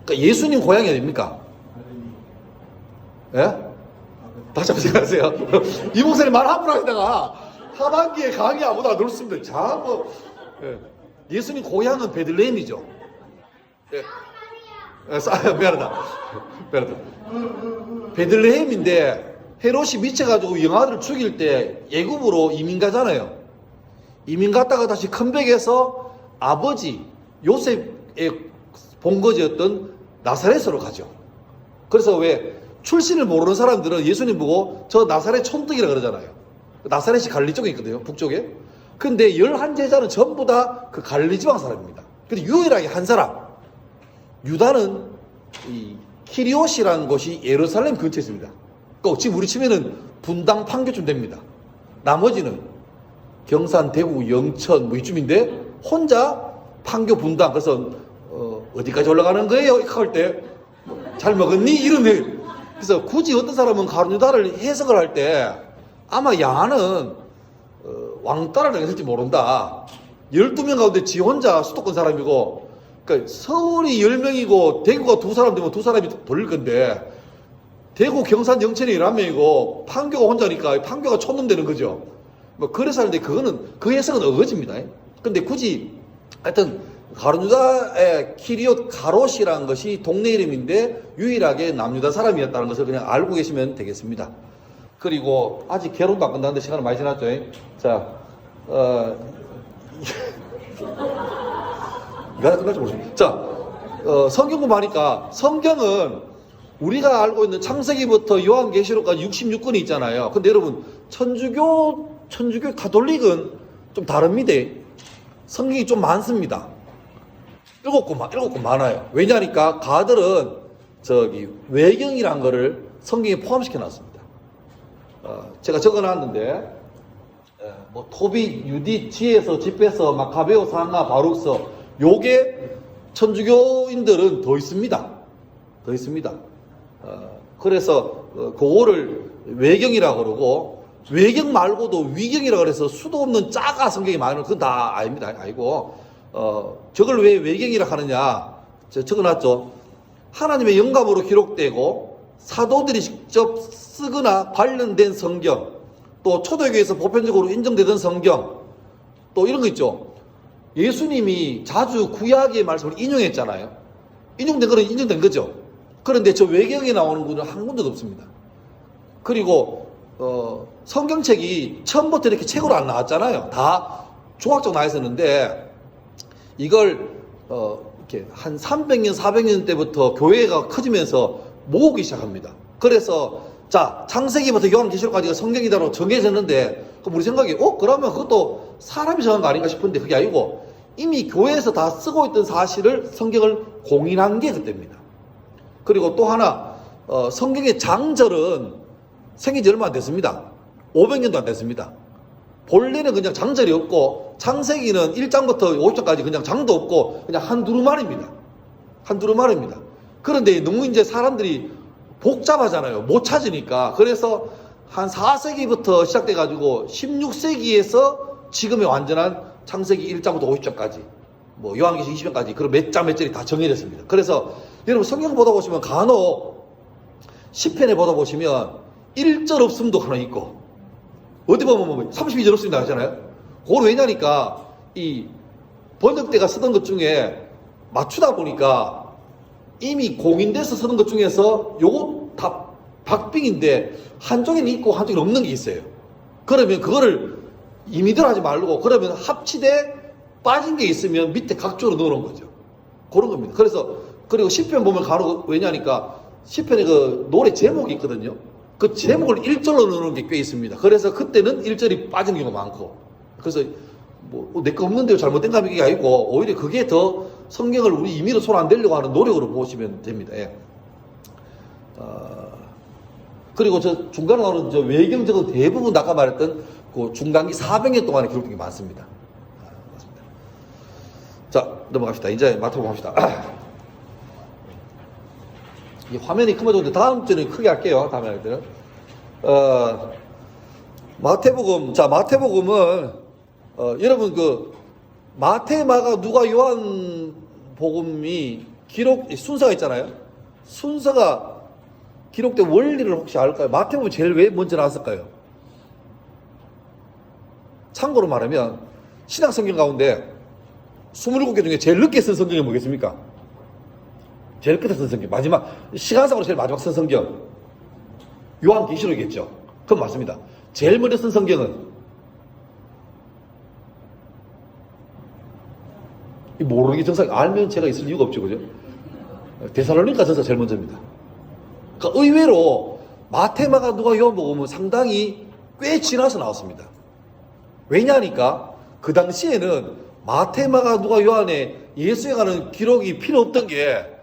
그러니까 예수님 고향이 어딥니까? 예? 다시 한번 생각하세요. 이 목사님 말 함부로 하시다가 하반기에 강의 아무도 안 들었습니다. 자, 예수님 고향은 베들레헴이죠. 예. 미안하다. 베들레헴인데 헤롯이 미쳐가지고 영아들을 죽일 때 애굽으로 이민 가잖아요. 이민 갔다가 다시 컴백해서 아버지 요셉의 본거지였던 나사렛으로 가죠. 그래서 왜 출신을 모르는 사람들은 예수님 보고 저 나사렛 촌뜨기라 그러잖아요. 나사렛이 갈릴리 쪽에 있거든요. 북쪽에. 근데 11제자는 전부 다 그 갈릴리 지방 사람입니다. 근데 유일하게 한 사람, 유다는 이 키리옷이라는 곳이 예루살렘 근처에 있습니다. 그러니까 지금 우리 치면은 분당 판교쯤 됩니다. 나머지는 경산, 대구, 영천 뭐 이쯤인데 혼자 판교 분당. 그래서 어디까지 올라가는 거예요? 할 때 잘 먹었니? 이러네. 그래서 굳이 어떤 사람은 가룟 유다를 해석을 할 때 아마 야는 왕따를 당했을지 모른다. 12명 가운데 지 혼자 수도권 사람이고, 그러니까 서울이 10명이고 대구가 2사람 되면 2사람이 돌릴 건데 대구, 경산, 영천이 11명이고 판교가 혼자니까 판교가 촌놈 되는 거죠. 뭐 그래서 하는데 그거는 그 해석은 어거지입니다. 근데 굳이 하여튼 가룟유다의 키리옷 가롯이라는 것이 동네 이름인데 유일하게 남유다 사람이었다는 것을 그냥 알고 계시면 되겠습니다. 그리고 아직 개론도 안 끝났는데 시간은 많이 지났죠. 자, 이거 끝날지 모르겠습니다. 자, 성경 공부하니까 성경은 우리가 알고 있는 창세기부터 요한계시록까지 66권이 있잖아요. 근데 여러분 천주교 가톨릭은 좀 다릅니다. 성경이 좀 많습니다. 7권 많아요. 왜냐니까 가들은 외경이란 거를 성경에 포함시켜 놨습니다. 제가 적어 놨는데 뭐 토비, 유디, 지에서, 집에서, 마카베오, 상하, 바룩서 요게 천주교인들은 더 있습니다. 그래서 그거를 외경이라고 그러고 외경 말고도 위경이라고 그래서 수도 없는 자가 성경이 많은 그건 다 아닙니다. 아니고 저걸 왜 외경이라고 하느냐 적어놨죠. 하나님의 영감으로 기록되고 사도들이 직접 쓰거나 관련된 성경, 또 초대교회에서 보편적으로 인정되던 성경, 또 이런 거 있죠. 예수님이 자주 구약의 말씀을 인용했잖아요. 인용된 거는 인정된 거죠. 그런데 저 외경에 나오는 분은 한 군데도 없습니다. 그리고 성경책이 처음부터 이렇게 책으로 안 나왔잖아요. 다 조각적 나와 있었는데 이걸 이렇게 한 300년, 400년 때부터 교회가 커지면서 모으기 시작합니다. 그래서 자, 창세기부터 요한계시록까지가 성경이다로 정해졌는데 그럼 우리 생각에 그러면 그것도 사람이 정한 거 아닌가 싶은데 그게 아니고 이미 교회에서 다 쓰고 있던 사실을 성경을 공인한 게 그때입니다. 그리고 또 하나 성경의 장절은 생긴 지 얼마 안 됐습니다. 500년도 안 됐습니다. 본래는 그냥 장절이 없고 창세기는 1장부터 5장까지 그냥 장도 없고 그냥 한 두루마리입니다. 그런데 너무 이제 사람들이 복잡하잖아요. 못 찾으니까. 그래서 한 4세기부터 시작돼가지고 16세기에서 지금의 완전한 창세기 1장부터 50장까지 뭐 요한계시록 20장까지 그런 몇 절이 다 정해졌습니다. 그래서 여러분 성경 보다 보시면 간혹 시편에 보다 보시면 1절 없음도 하나 있고 어디 보면 32절 없습니다 하잖아요. 그걸 왜냐니까 이 번역대가 쓰던 것 중에 맞추다 보니까 이미 공인돼서 쓰는 것 중에서 요거 다 박빙인데 한쪽에는 있고 한쪽에는 없는 게 있어요. 그러면 그거를 임의대로 하지 말고 그러면 합치되 빠진 게 있으면 밑에 각조로 넣어놓은 거죠. 그런 겁니다. 그리고 시편 보면 간혹 왜냐니까 시편에 그 노래 제목이 있거든요. 그 제목을 1절로 넣는 게 꽤 있습니다. 그래서 그때는 1절이 빠진 경우가 많고 그래서 뭐 내 거 없는데요 잘못된 감이 아니고 오히려 그게 더 성경을 우리 임의로 손 안 대려고 하는 노력으로 보시면 됩니다. 예. 그리고 저 중간에 나오는 저 외경적은 대부분 아까 말했던 그 중간기 400년 동안에 기록된 게 많습니다. 맞습니다. 자, 넘어갑시다. 이제 마태복음 합시다. 이 화면이 크면 좋은데 다음 주는 크게 할게요. 다음에 할 때는. 마태복음. 자, 마태복음은 여러분 마태, 마가, 누가, 요한 복음이 순서가 있잖아요. 순서가 기록된 원리를 혹시 알까요? 마태복음이 제일 왜 먼저 나왔을까요? 참고로 말하면 신약 성경 가운데 27개 중에 제일 늦게 쓴 성경이 뭐겠습니까? 제일 끝에 쓴 성경, 마지막 시간상으로 제일 마지막 쓴 성경 요한계시록이겠죠. 그건 맞습니다. 제일 먼저 쓴 성경은 모르는 게 정상, 알면 제가 있을 이유가 없죠, 그죠? 데살로니가 전서 제일 먼저입니다. 그러니까 의외로 마태, 마가, 누가, 요한복음은 상당히 꽤 지나서 나왔습니다. 왜냐하니까 그 당시에는 마태, 마가, 누가, 요한에 예수에 관한 기록이 필요 없던 게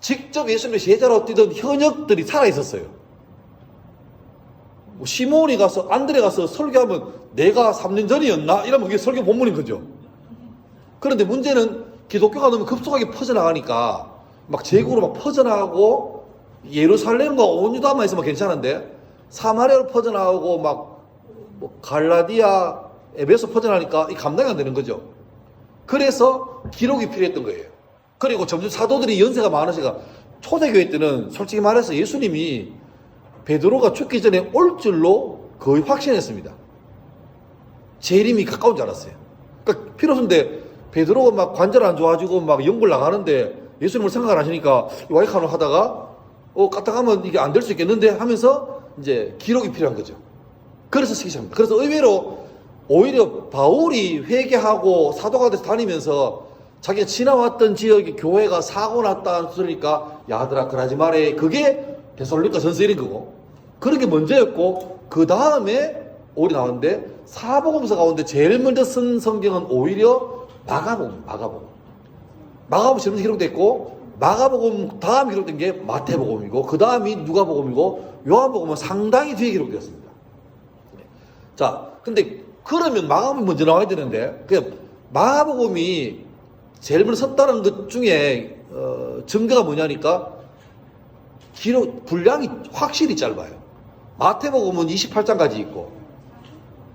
직접 예수님의 제자로 뛰던 현역들이 살아있었어요. 시몬이 가서 안드레 가서 설교하면 내가 3년 전이었나? 이러면 그게 설교 본문인 거죠. 그런데 문제는 기독교가 너무 급속하게 퍼져나가니까 막 제국으로 막 퍼져나가고 예루살렘과 온 유다만 있으면 괜찮은데 사마리아로 퍼져나가고 막 뭐 갈라디아, 에베소 퍼져나가니까 이 감당이 안 되는 거죠. 그래서 기록이 필요했던 거예요. 그리고 점점 사도들이 연세가 많으시니까 초대교회 때는 솔직히 말해서 예수님이 베드로가 죽기 전에 올 줄로 거의 확신했습니다. 재림이 가까운 줄 알았어요. 그러니까 필요 없는데 베드로가 막 관절 안 좋아지고 막 영불 나가는데 예수님을 생각 안 하시니까 와이칸을 하다가 까딱하면 이게 안 될 수 있겠는데 하면서 이제 기록이 필요한 거죠. 그래서 쓰기 시작합니다. 그래서 의외로 오히려 바울이 회개하고 사도가 돼서 다니면서 자기가 지나왔던 지역에 교회가 사고 났다 그러니까 야들아 그러지 말해. 그게 데살로니가 전서 이런 거고 그런 게 먼저였고 그 다음에 오히려 나왔는데 사복음서 가운데 제일 먼저 쓴 성경은 오히려 마가복음. 마가복음 기록됐고 마가복음 다음 기록된 게 마태복음이고 그 다음이 누가복음이고 요한복음은 상당히 뒤에 기록되었습니다. 자, 근데 그러면 마가복음이 먼저 나와야 되는데 그 마가복음이 제일 먼저 썼다는 것 중에 증거가 뭐냐니까 기록 분량이 확실히 짧아요. 마태복음은 28장까지 있고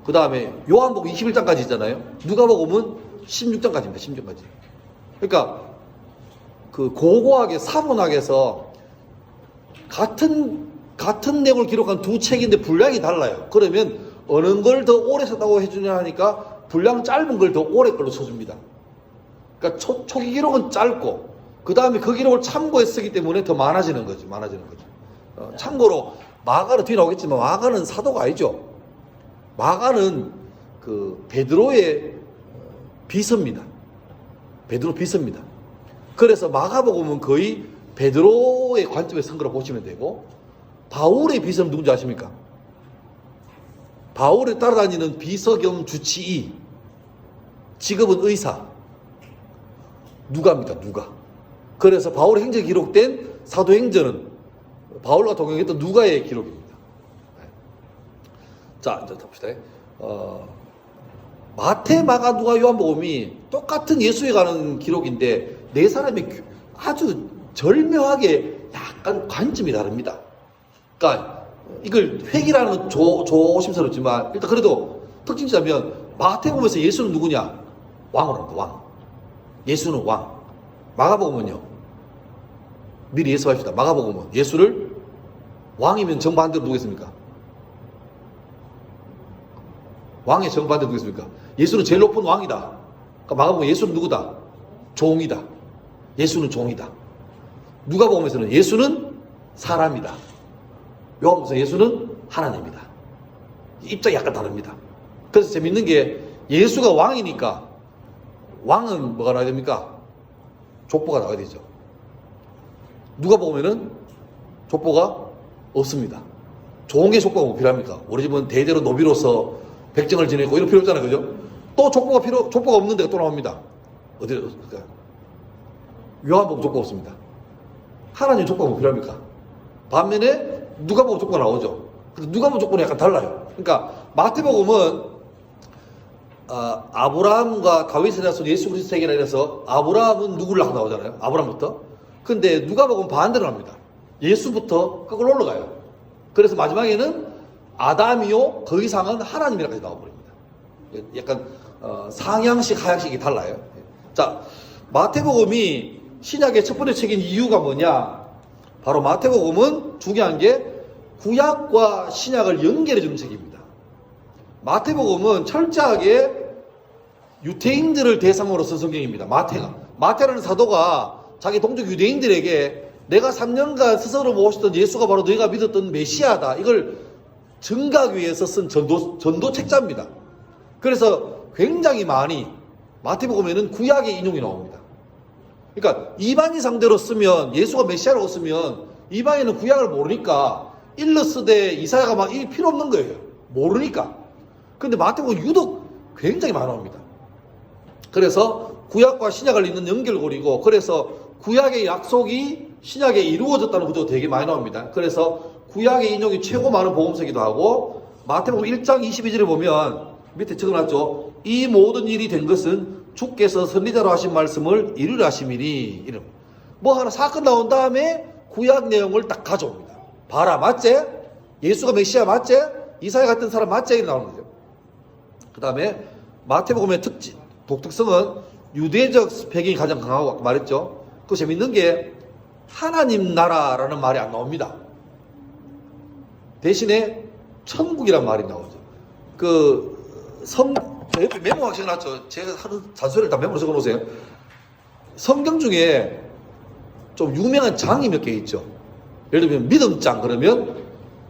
그 다음에 요한복음 21장까지 있잖아요. 누가복음은 16장까지입니다. 16장까지. 그러니까 그 고고하게 사본학에서 같은 내용을 기록한 두 책인데 분량이 달라요. 그러면 어느 걸 더 오래 썼다고 해주냐 하니까 분량 짧은 걸 더 오래 걸로 쳐줍니다. 그러니까 초기 기록은 짧고 그 다음에 그 기록을 참고해 쓰기 때문에 더 많아지는 거죠. 참고로 마가는 뒤에 나오겠지만 마가는 사도가 아니죠. 마가는 그 베드로의 비서입니다. 베드로 비서입니다. 그래서 마가복음은 거의 베드로의 관점에서 쓴 거라고 보시면 되고 바울의 비서는 누군지 아십니까? 바울을 따라다니는 비서 겸 주치의, 직업은 의사, 누가입니다. 누가. 그래서 바울의 행적이 기록된 사도행전은 바울과 동행했던 누가의 기록입니다. 자, 이제 봅시다. 마태, 마가, 누가, 요한복음이 똑같은 예수에 관한 기록인데 네 사람이 아주 절묘하게 약간 관점이 다릅니다. 그러니까 이걸 획일하는 건 조심스럽지만 일단 그래도 특징 잡으면 마태복음에서 예수는 누구냐? 왕으로 합니다. 왕. 예수는 왕. 마가복음은요. 미리 예수합시다. 마가복음은 예수를 왕이면 정반대로 누구겠습니까? 왕의 정반대로 누구겠습니까? 예수는 제일 높은 왕이다. 그러니까 마가복음 예수는 누구다? 종이다. 예수는 종이다. 누가복음에서는 예수는 사람이다. 요한복음에서 예수는 하나님이다. 입장이 약간 다릅니다. 그래서 재밌는 게 예수가 왕이니까 왕은 뭐가 나와야 됩니까? 족보가 나와야 되죠. 누가복음에는 족보가 없습니다. 종의 족보가 뭐 필요합니까? 우리 집은 대대로 노비로서 백정을 지내고 이런 필요 없잖아요. 그죠? 또 족보가 없는 데가 또 나옵니다. 어디로? 요한복음 족보가 없습니다. 하나님 족보가 뭐 필요합니까? 반면에 누가복음 족보가 나오죠. 근데 누가복음 족보는 약간 달라요. 그러니까 마태복음은 아브라함과 다윗에 대해서 예수 그리스도에게 대해서 아브라함은 누구를 하고 나오잖아요. 아브라함부터. 근데 누가복음은 반대로 합니다. 예수부터 거꾸로 올라가요. 그래서 마지막에는 아담이요 그 이상은 하나님이라까지 나와버립니다. 약간 상향식 하향식이 달라요. 자, 마태복음이 신약의 첫 번째 책인 이유가 뭐냐? 바로 마태복음은 중요한 게 구약과 신약을 연결해 주는 책입니다. 마태복음은 철저하게 유대인들을 대상으로 쓴 성경입니다. 마태라는 사도가 자기 동족 유대인들에게 내가 3년간 스스로 모셨던 예수가 바로 너희가 믿었던 메시아다. 이걸 증가하기 위해서 쓴 전도 책자입니다. 그래서 굉장히 많이 마태복음에는 구약의 인용이 나옵니다. 그러니까 이방인 상대로 쓰면 예수가 메시아라고 쓰면 이방인은 구약을 모르니까 일러스되 이사야가 막 필요 없는 거예요. 모르니까. 근데 마태복음은 유독 굉장히 많이 나옵니다. 그래서 구약과 신약을 잇는 연결고리고 그래서 구약의 약속이 신약에 이루어졌다는 구조가 되게 많이 나옵니다. 그래서 구약의 인용이 최고 많은 복음서이기도 하고 마태복음 1장 22절에 보면 밑에 적어놨죠. 이 모든 일이 된 것은 주께서 선지자로 하신 말씀을 이루려 하심이니 이런 뭐 하나 사건 나온 다음에 구약 내용을 딱 가져옵니다. 봐라 맞지? 예수가 메시아 맞지? 이사야 같은 사람 맞지? 이렇게 나오는 거죠. 그 다음에 마태복음의 독특성은 유대적 배경이 가장 강하고 아까 말했죠. 그 재밌는 게 하나님 나라라는 말이 안 나옵니다. 대신에 천국이란 말이 나오죠. 옆에 메모 하나 적어놨죠. 제가 하는 잔소리를 다 메모로 적어놓으세요. 성경 중에 좀 유명한 장이 몇 개 있죠. 예를 들면 믿음장 그러면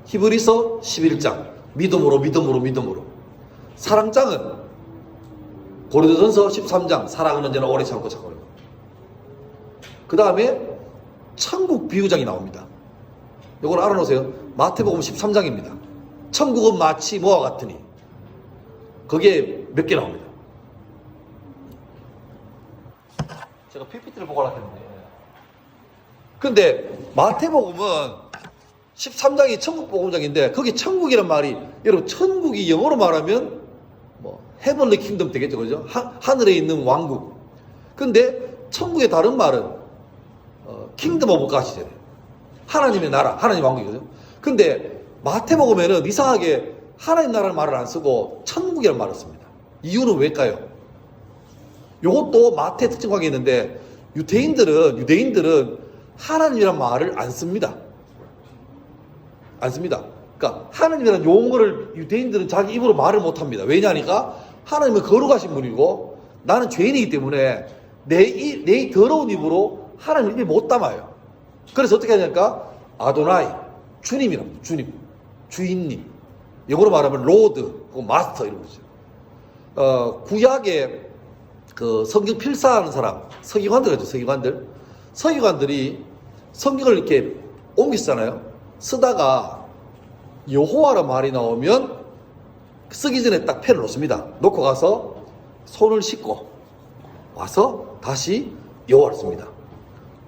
히브리서 11장 믿음으로 믿음으로 믿음으로. 사랑장은 고린도전서 13장 사랑은 언제나 오래 참고 참고. 그 다음에 천국 비유장이 나옵니다. 이걸 알아놓으세요. 마태복음 13장입니다. 천국은 마치 뭐와 같으니. 거기에 몇 개 나옵니다. 제가 PPT를 보고 하려는데. 근데 마태복음은 13장이 천국복음장인데 거기 천국이란 말이 여러분 천국이 영어로 말하면 뭐 헤븐리 킹덤 되겠죠, 그죠? 하늘에 있는 왕국. 근데 천국의 다른 말은 킹덤 오브 갓이잖아요. 하나님의 나라, 하나님 왕국이거든요. 근데 마태복음에는 이상하게 하나님 나라는 말을 안 쓰고 천국이라는 말을 씁니다. 이유는 왜일까요? 이것도 마태 특징 관계 있는데 유대인들은 하나님이라는 말을 안 씁니다. 안 씁니다. 그러니까 하나님이라는 용어를 유대인들은 자기 입으로 말을 못합니다. 왜냐니까 하나님은 거룩하신 분이고 나는 죄인이기 때문에 내 더러운 입으로 하나님을 입에 못 담아요. 그래서 어떻게 하냐니까 아도나이 주님이랍니다. 주인님. 영어로 말하면 로드, 마스터 이런 거죠. 구약에 그 성경 필사하는 사람, 서기관들 하죠, 서기관들이 성경을 이렇게 옮기잖아요. 쓰다가 여호와란 말이 나오면 쓰기 전에 딱 펜을 놓습니다. 놓고 가서 손을 씻고 와서 다시 여호와를 씁니다.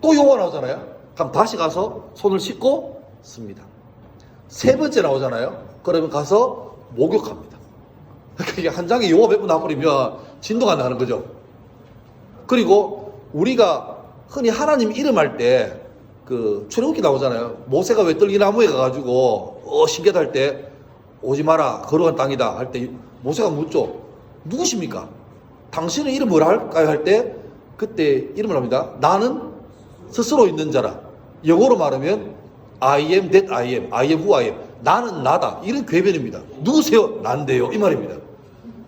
또 여호와 나오잖아요. 그럼 다시 가서 손을 씻고 씁니다. 세 번째 나오잖아요. 그러면 가서 목욕합니다. 그게 한 장에 여호와 몇 번 나버리면 진도가 안 나는 거죠. 그리고 우리가 흔히 하나님 이름할 때 그 출애굽기 나오잖아요. 모세가 왜 떨기나무에 가가지고 신기하다 할 때 오지 마라 거룩한 땅이다 할 때 모세가 묻죠. 누구십니까? 당신은 이름 뭐라 할까요? 할 때 그때 이름을 합니다. 나는 스스로 있는 자라. 영어로 말하면 I am that I am who I am. 나는 나다. 이런 궤변입니다. 누구세요? 난데요. 이 말입니다.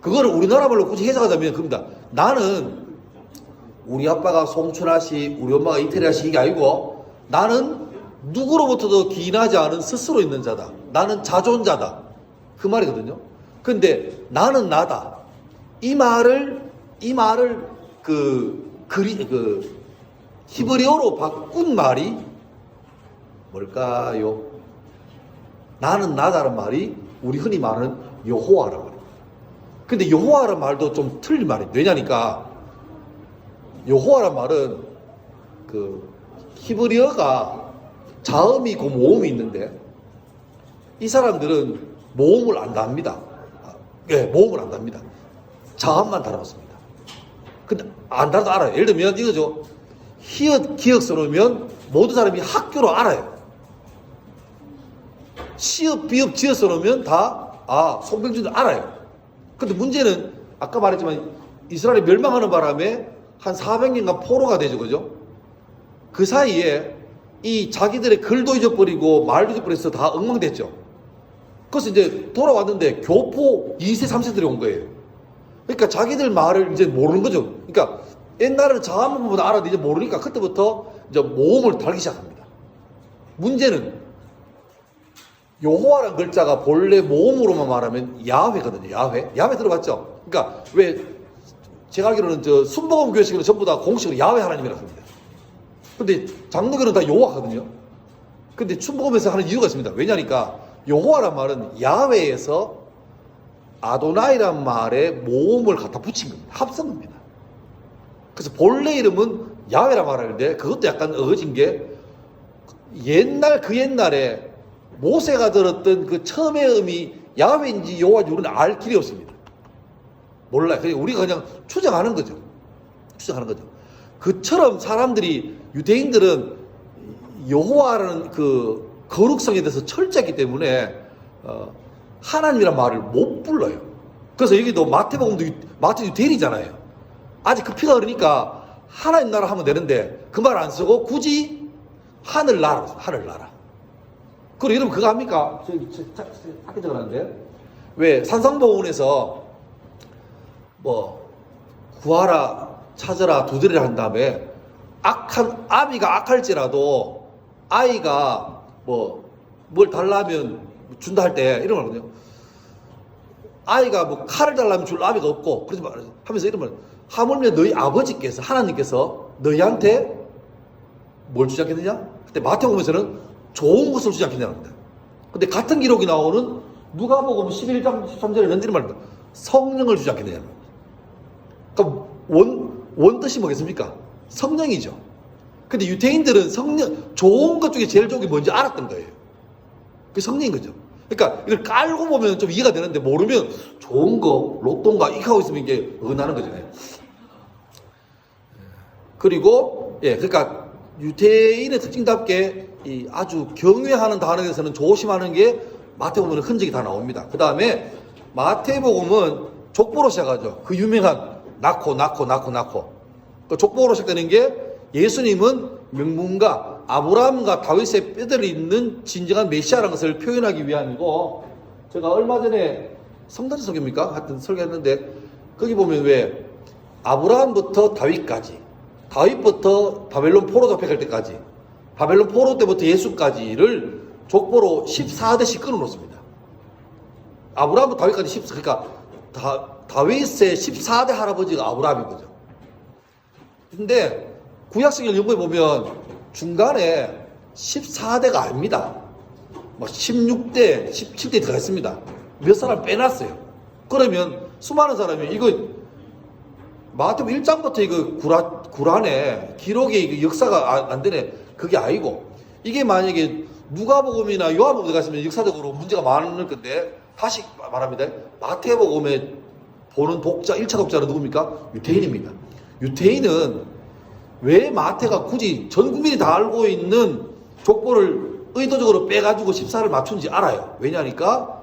그거를 우리나라 말로 굳이 해석하자면 그럽니다. 나는 우리 아빠가 송춘하시, 우리 엄마가 이태리하시 이게 아니고 나는 누구로부터도 기인하지 않은 스스로 있는 자다. 나는 자존자다. 그 말이거든요. 근데 나는 나다. 이 말을 히브리어로 바꾼 말이 뭘까요? 나는 나다라는 말이 우리 흔히 말하는 여호와라고 말이에요. 근데 여호와라는 말도 좀 틀린 말이에요. 왜냐니까 여호와라는 말은 그 히브리어가 자음이 있고 모음이 있는데 이 사람들은 모음을 안 답니다. 모음을 안 답니다. 자음만 달아놓습니다. 근데 안 달아도 알아요. 예를 들면 이거죠. 히읗, 기역 써놓으면 모든 사람이 학교로 알아요. 시읍, 비읍, 지어 써놓으면 다 송병준도 알아요. 근데 문제는 아까 말했지만 이스라엘이 멸망하는 바람에 한 400년간 포로가 되죠. 그죠? 그 사이에 이 자기들의 글도 잊어버리고 말도 잊어버려서 다 엉망됐죠. 그래서 이제 돌아왔는데 교포 2세, 3세들이 온 거예요. 그러니까 자기들 말을 이제 모르는 거죠. 그러니까 옛날에는 자음보다 알아도 이제 모르니까 그때부터 이제 모음을 달기 시작합니다. 문제는 여호와라는 글자가 본래 모음으로만 말하면 야훼거든요. 야훼 들어봤죠? 그러니까 왜 제가 알기로는 순복음 교회식은 전부 다 공식으로 야훼 하나님이라고 합니다. 근데 장로교는 다 여호와거든요. 근데 순복음에서 하는 이유가 있습니다. 왜냐니까 여호와란 말은 야훼에서 아도나이란 말에 모음을 갖다 붙인 겁니다. 합성 겁니다. 그래서 본래 이름은 야훼라 말하는데 그것도 약간 어거진 게 그 옛날에 모세가 들었던 그 처음의 음이 야훼인지 여호와인지 우리는 알 길이 없습니다. 몰라요. 그냥 우리가 그냥 추정하는 거죠. 그처럼 사람들이 유대인들은 여호와라는 그 거룩성에 대해서 철저했기 때문에 하나님이란 말을 못 불러요. 그래서 여기도 마태복음도 마태 유대인이잖아요. 아직 그 피가 흐르니까 하나님 나라 하면 되는데 그 말 안 쓰고 굳이 하늘나라. 그리고 여러분 그거 압니까? 저기 학교 적어놨는데 왜 산상보훈에서 뭐 구하라 찾아라 두드리라 한 다음에 아비가 악할지라도 아이가 뭐 뭘 달라면 준다 할 때 이런 거거든요. 아이가 뭐 칼을 달라면 줄 아비가 없고 그러지 말 하면서 이러면 하물며 너희 아버지께서 하나님께서 너희한테 뭘 주지 않겠느냐? 그때 마태복음에서는 좋은 것을 주지 않겠냐는 겁니다. 근데 같은 기록이 나오는 누가복음 11장 13절에 이런 말입니다. 성령을 주지 않겠느냐는 겁니다. 그러니까 원뜻이 뭐겠습니까? 성령이죠. 근데 유대인들은 성령, 좋은 것 중에 제일 좋은 게 뭔지 알았던 거예요. 그게 성령인 거죠. 그러니까 이걸 깔고 보면 좀 이해가 되는데 모르면 좋은 거, 로또인가 이렇게 하고 있으면 이게 어긋나는 거잖아요. 그리고 그러니까 유대인의 특징답게 이 아주 경외하는 단어에 대해서는 조심하는 게 마태복음은 흔적이 다 나옵니다. 그 다음에 마태복음은 족보로 시작하죠. 그 유명한 낳고. 그 족보로 시작되는 게 예수님은 명문가 아브라함과 다윗의 뼈들이 있는 진정한 메시아라는 것을 표현하기 위함이고, 제가 얼마 전에 성탄절 설교입니까? 하여튼 설교했는데 거기 보면 왜 아브라함부터 다윗까지, 다윗부터 바벨론 포로 잡혀갈 때까지, 바벨론 포로 때부터 예수까지를 족보로 14대씩 끊어놓습니다. 아브라함부터 다윗까지 14, 그러니까 다윗의 14대 할아버지가 아브라함인 거죠. 근데 구약성경 연구해 보면 중간에 14대가 아닙니다. 막 16대, 17대 들어가 있습니다. 몇 사람 빼놨어요. 그러면 수많은 사람이 이거 마태복음 1장부터 이거 구란에 기록에 이거 역사가 안 되네. 그게 아니고 이게 만약에 누가복음이나 요한복음 들어갔으면 역사적으로 문제가 많을 건데, 다시 말합니다. 마태복음에 보는 독자, 1차 독자는 누굽니까? 유대인입니다. 유대인은 왜 마태가 굳이 전 국민이 다 알고 있는 족보를 의도적으로 빼가지고 14를 맞춘지 알아요. 왜냐니까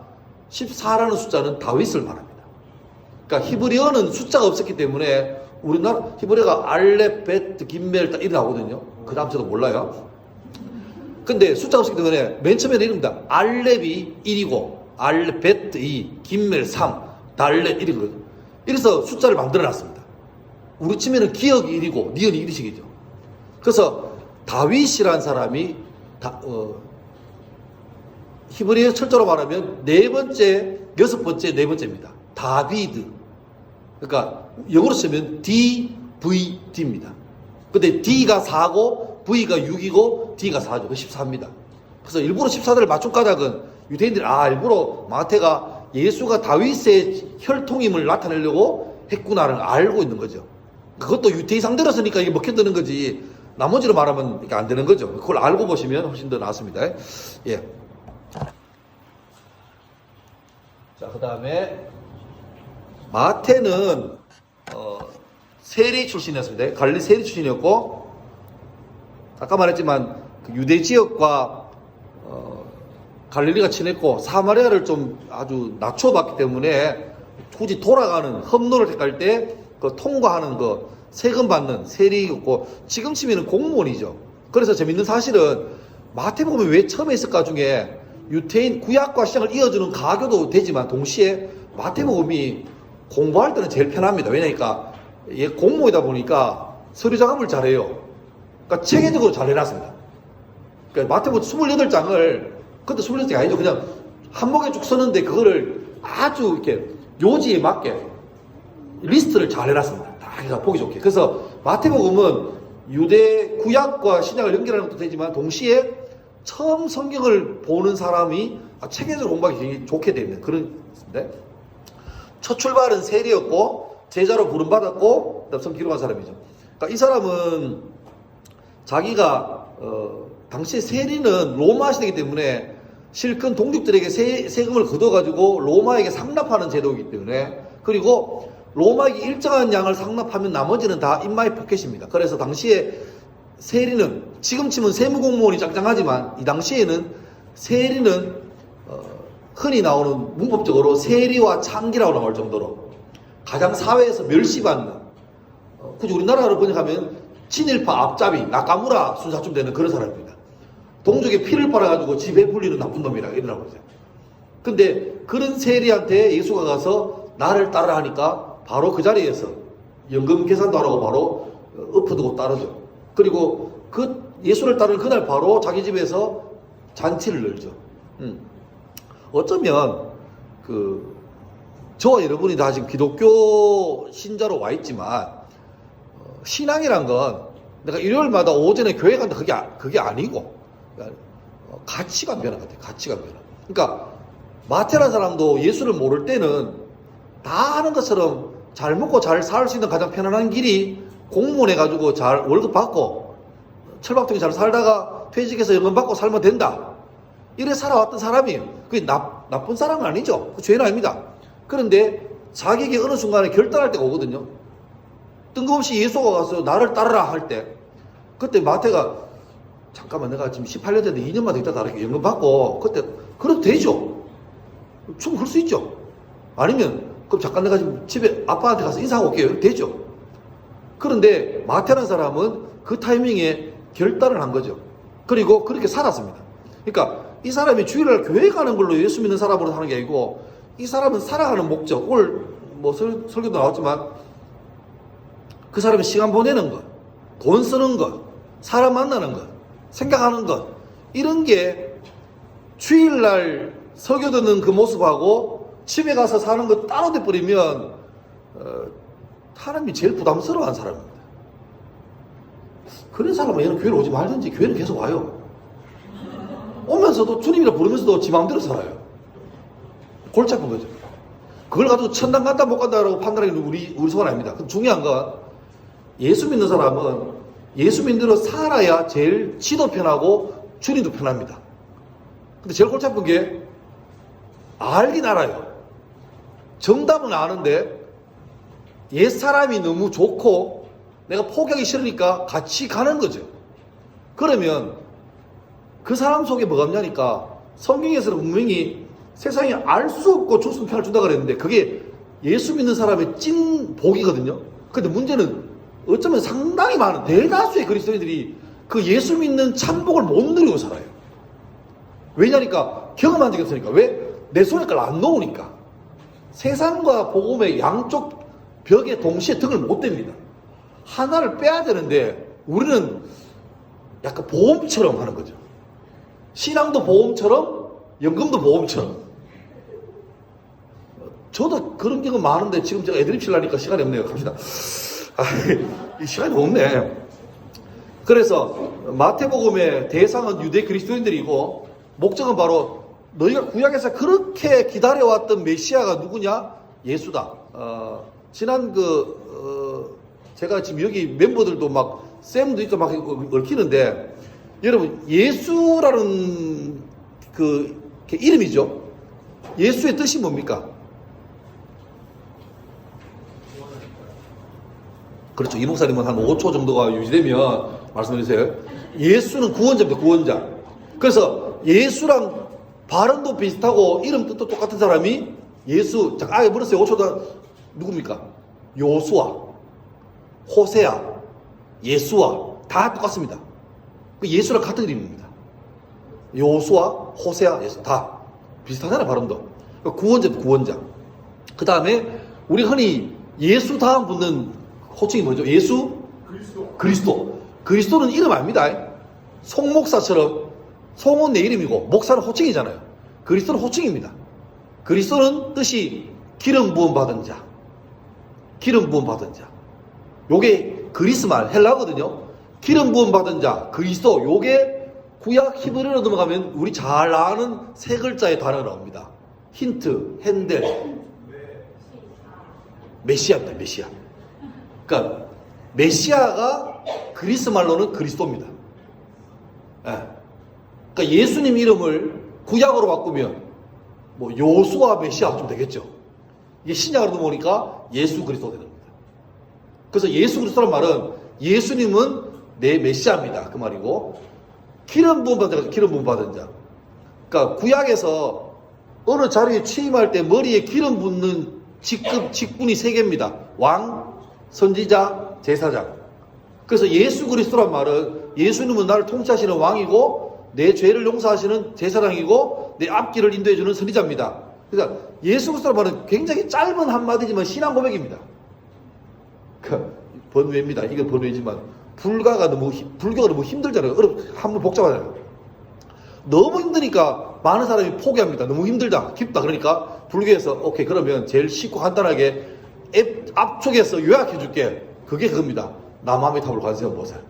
14라는 숫자는 다윗을 말합니다. 그러니까 히브리어는 숫자가 없었기 때문에 우리나라 히브리어가 알렙, 베트, 김멜 딱 이렇게 나오거든요. 그 다음 저도 몰라요. 근데 숫자가 없었기 때문에 맨 처음에는 이럽니다. 알렙이 1이고 알렙, 베트 2, 김멜 3, 달렙 1이거든요. 이래서 숫자를 만들어 놨습니다. 우리 치면은 기억이 1이고 니은이 1이식이죠. 그래서 다윗이라는 사람이 히브리어 철자로 말하면 네 번째, 여섯 번째, 네 번째입니다. 다비드. 그러니까 영어로 쓰면 DVD입니다. 근데 D가 4고 V가 6이고 D가 4죠. 그 14입니다. 그래서 일부러 14대를 맞춘 까닭은 유대인들이 일부러 마태가 예수가 다윗의 혈통임을 나타내려고 했구나를 알고 있는 거죠. 그것도 유대인 상대로 쓰니까 이게 먹혀드는 거지, 나머지로 말하면 이게 안 되는 거죠. 그걸 알고 보시면 훨씬 더 낫습니다. 예. 자, 그 다음에 마태는 세리 출신이었습니다. 갈릴리 세리 출신이었고, 아까 말했지만 그 유대 지역과 갈릴리가 친했고 사마리아를 좀 아주 낮춰봤기 때문에 굳이 돌아가는 험로를 택할 때 그 통과하는 그 세금 받는 세리였고, 지금 치면은 공무원이죠. 그래서 재밌는 사실은 마태복음이 왜 처음에 있을까 중에 유대인 구약과 신약을 이어주는 가교도 되지만 동시에 마태복음이 공부할 때는 제일 편합니다. 왜냐니까 얘 공무원이다 보니까 서류 작업을 잘해요. 그러니까 체계적으로 잘 해놨습니다. 그러니까 마태복음 28장을, 근데 28장이 아니죠. 그냥 한 목에 쭉 쓰는데 그거를 아주 이렇게 요지에 맞게 리스트를 잘 해놨습니다. 다 해서 보기 좋게. 그래서 마태복음은 유대 구약과 신약을 연결하는 것도 되지만 동시에 처음 성경을 보는 사람이 체계적으로 공부하기 굉장히 좋게 되어 있는 그런 것인데, 첫 출발은 세리였고 제자로 부름받았고 그다음 성경 기록한 사람이죠. 그러니까 이 사람은 자기가 당시 세리는 로마 시대이기 때문에 실컷 동족들에게 세금을 걷어가지고 로마에게 상납하는 제도이기 때문에, 그리고 로마에게 일정한 양을 상납하면 나머지는 다 인마의 포켓입니다. 그래서 당시에 세리는, 지금 치면 세무공무원이 짱짱하지만 이 당시에는 세리는 흔히 나오는 문법적으로 세리와 창기라고 나올 정도로 가장 사회에서 멸시받는, 굳이 우리나라로 번역하면 친일파 앞잡이 나카무라 순사쯤 되는 그런 사람입니다. 동족의 피를 빨아가지고 집에 불리는 나쁜 놈이라 이러라고 하세요. 근데 그런 세리한테 예수가 가서 나를 따라 하니까 바로 그 자리에서 연금 계산도 안 하고 바로 엎어두고 따르죠. 그리고 그 예수를 따르는 그날 바로 자기 집에서 잔치를 열죠. 어쩌면 저와 여러분이 다 지금 기독교 신자로 와 있지만 신앙이란 건 내가 일요일마다 오전에 교회 간다 그게 아니고 가치관 변화 같아요. 가치관 변화. 그러니까 마태라는 사람도 예수를 모를 때는 다 아는 것처럼 잘 먹고 잘 살 수 있는 가장 편안한 길이 공무원 해가지고 잘 월급 받고 철밥통에 잘 살다가 퇴직해서 연금 받고 살면 된다. 이래 살아왔던 사람이 그게 나쁜 사람은 아니죠. 그 죄는 아닙니다. 그런데 자기에게 어느 순간에 결단할 때가 오거든요. 뜬금없이 예수가 가서 나를 따르라 할 때 그때 마태가 잠깐만 내가 지금 18년 전에 2년만 더 있다 다르게 연금 받고 그때 그래도 되죠. 충분히 그럴 수 있죠. 아니면 그럼 잠깐 내가 지금 집에 아빠한테 가서 인사하고 올게요. 되죠. 그런데 마태라는 사람은 그 타이밍에 결단을 한 거죠. 그리고 그렇게 살았습니다. 그러니까 이 사람이 주일날 교회 가는 걸로 예수 믿는 사람으로 하는 게 아니고 이 사람은 살아가는 목적, 오늘 뭐 설교도 나왔지만 그 사람이 시간 보내는 것, 돈 쓰는 것, 사람 만나는 것, 생각하는 것 이런 게 주일날 설교 듣는 그 모습하고 집에 가서 사는 거 따로 돼버리면 사람이 제일 부담스러워한 사람입니다. 그런 사람은 얘는 교회를 오지 말든지 교회는 계속 와요. 오면서도 주님이라 부르면서도 지 마음대로 살아요. 골치 아픈 거죠. 그걸 가지고 천당 간다 못 간다라고 판단하기는 우리 소원 아닙니다. 중요한 건 예수 믿는 사람은 예수 믿는 대로 살아야 제일 지도 편하고 주님도 편합니다. 근데 제일 골치 아픈 게 알긴 알아요. 정답은 아는데 옛 사람이 너무 좋고 내가 포기하기 싫으니까 같이 가는 거죠. 그러면 그 사람 속에 뭐가 없냐니까 성경에서는 분명히 세상에 알 수 없고 죽순 편을 준다 그랬는데 그게 예수 믿는 사람의 찐 복이거든요. 근데 문제는 어쩌면 상당히 많은 대다수의 그리스도인들이 그 예수 믿는 참복을 못 누리고 살아요. 왜냐니까 경험한 적이 없으니까. 왜? 내 손에 걸 안 놓으니까. 세상과 복음의 양쪽 벽에 동시에 등을 못 댑니다. 하나를 빼야 되는데 우리는 약간 보험처럼 하는 거죠. 신앙도 보험처럼 연금도 보험처럼. 저도 그런 경우 많은데 지금 제가 애드립 칠라니까 시간이 없네요. 갑시다. 이 시간이 없네. 그래서 마태복음의 대상은 유대 그리스도인들이고 목적은 바로 너희가 구약에서 그렇게 기다려왔던 메시아가 누구냐? 예수다. 지난 제가 지금 여기 멤버들도 막 쌤도 있고 막 얽히는데 여러분 예수라는 그 이름이죠. 예수의 뜻이 뭡니까? 그렇죠. 이 목사님은 한 5초 정도가 유지되면 말씀해 주세요. 예수는 구원자입니다. 구원자. 그래서 예수랑 발음도 비슷하고 이름 뜻도 똑같은 사람이 예수. 자, 아예 물었어요. 5초 더 누굽니까? 요수아, 호세아, 예수아 다 똑같습니다. 그 예수랑 같은 이름입니다. 요수아, 호세아, 예수 다 비슷하잖아요. 발음도. 구원자입니다. 구원자. 그 다음에 우리 흔히 예수 다음 붙는 호칭이 뭐죠? 예수? 그리스도. 그리스도는 이름 아닙니다. 송목사처럼 송은 내 이름이고 목사는 호칭이잖아요. 그리스도는 호칭입니다. 그리스도는 뜻이 기름 부음 받은 자. 기름 부음 받은 자. 요게 그리스말 헬라거든요. 기름 부음 받은 자, 그리스도. 요게 구약 히브리어로 넘어가면 우리 잘 아는 세 글자의 단어가 나옵니다. 힌트, 핸델, 메시아입니다. 메시아. 그러니까 메시아가 그리스 말로는 그리스도입니다. 예. 그러니까 예수님 이름을 구약으로 바꾸면 뭐 요수와 메시아 좀 되겠죠. 이게 신약으로 넘어오니까 예수 그리스도 되는 겁니다. 그래서 예수 그리스도란 말은 예수님은 내 메시아입니다. 그 말이고 기름 부음 받은 자, 기름 부음 받은 자. 그러니까 구약에서 어느 자리에 취임할 때 머리에 기름 붓는 직분이 세 개입니다. 왕, 선지자, 제사장. 그래서 예수 그리스도란 말은 예수님은 나를 통치하시는 왕이고 내 죄를 용서하시는 제사장이고 내 앞길을 인도해주는 선지자입니다. 그러니까 예수 그리스도란 말은 굉장히 짧은 한마디지만 신앙 고백입니다. 번외입니다. 이게 번외지만 불교가 너무 힘들잖아요. 한번 복잡하잖아요. 너무 힘드니까 많은 사람이 포기합니다. 너무 힘들다, 깊다. 그러니까 불교에서 오케이, 그러면 제일 쉽고 간단하게 앞쪽에서 요약해 줄게. 그게 그겁니다. 남아미 탑을 관세음 보살.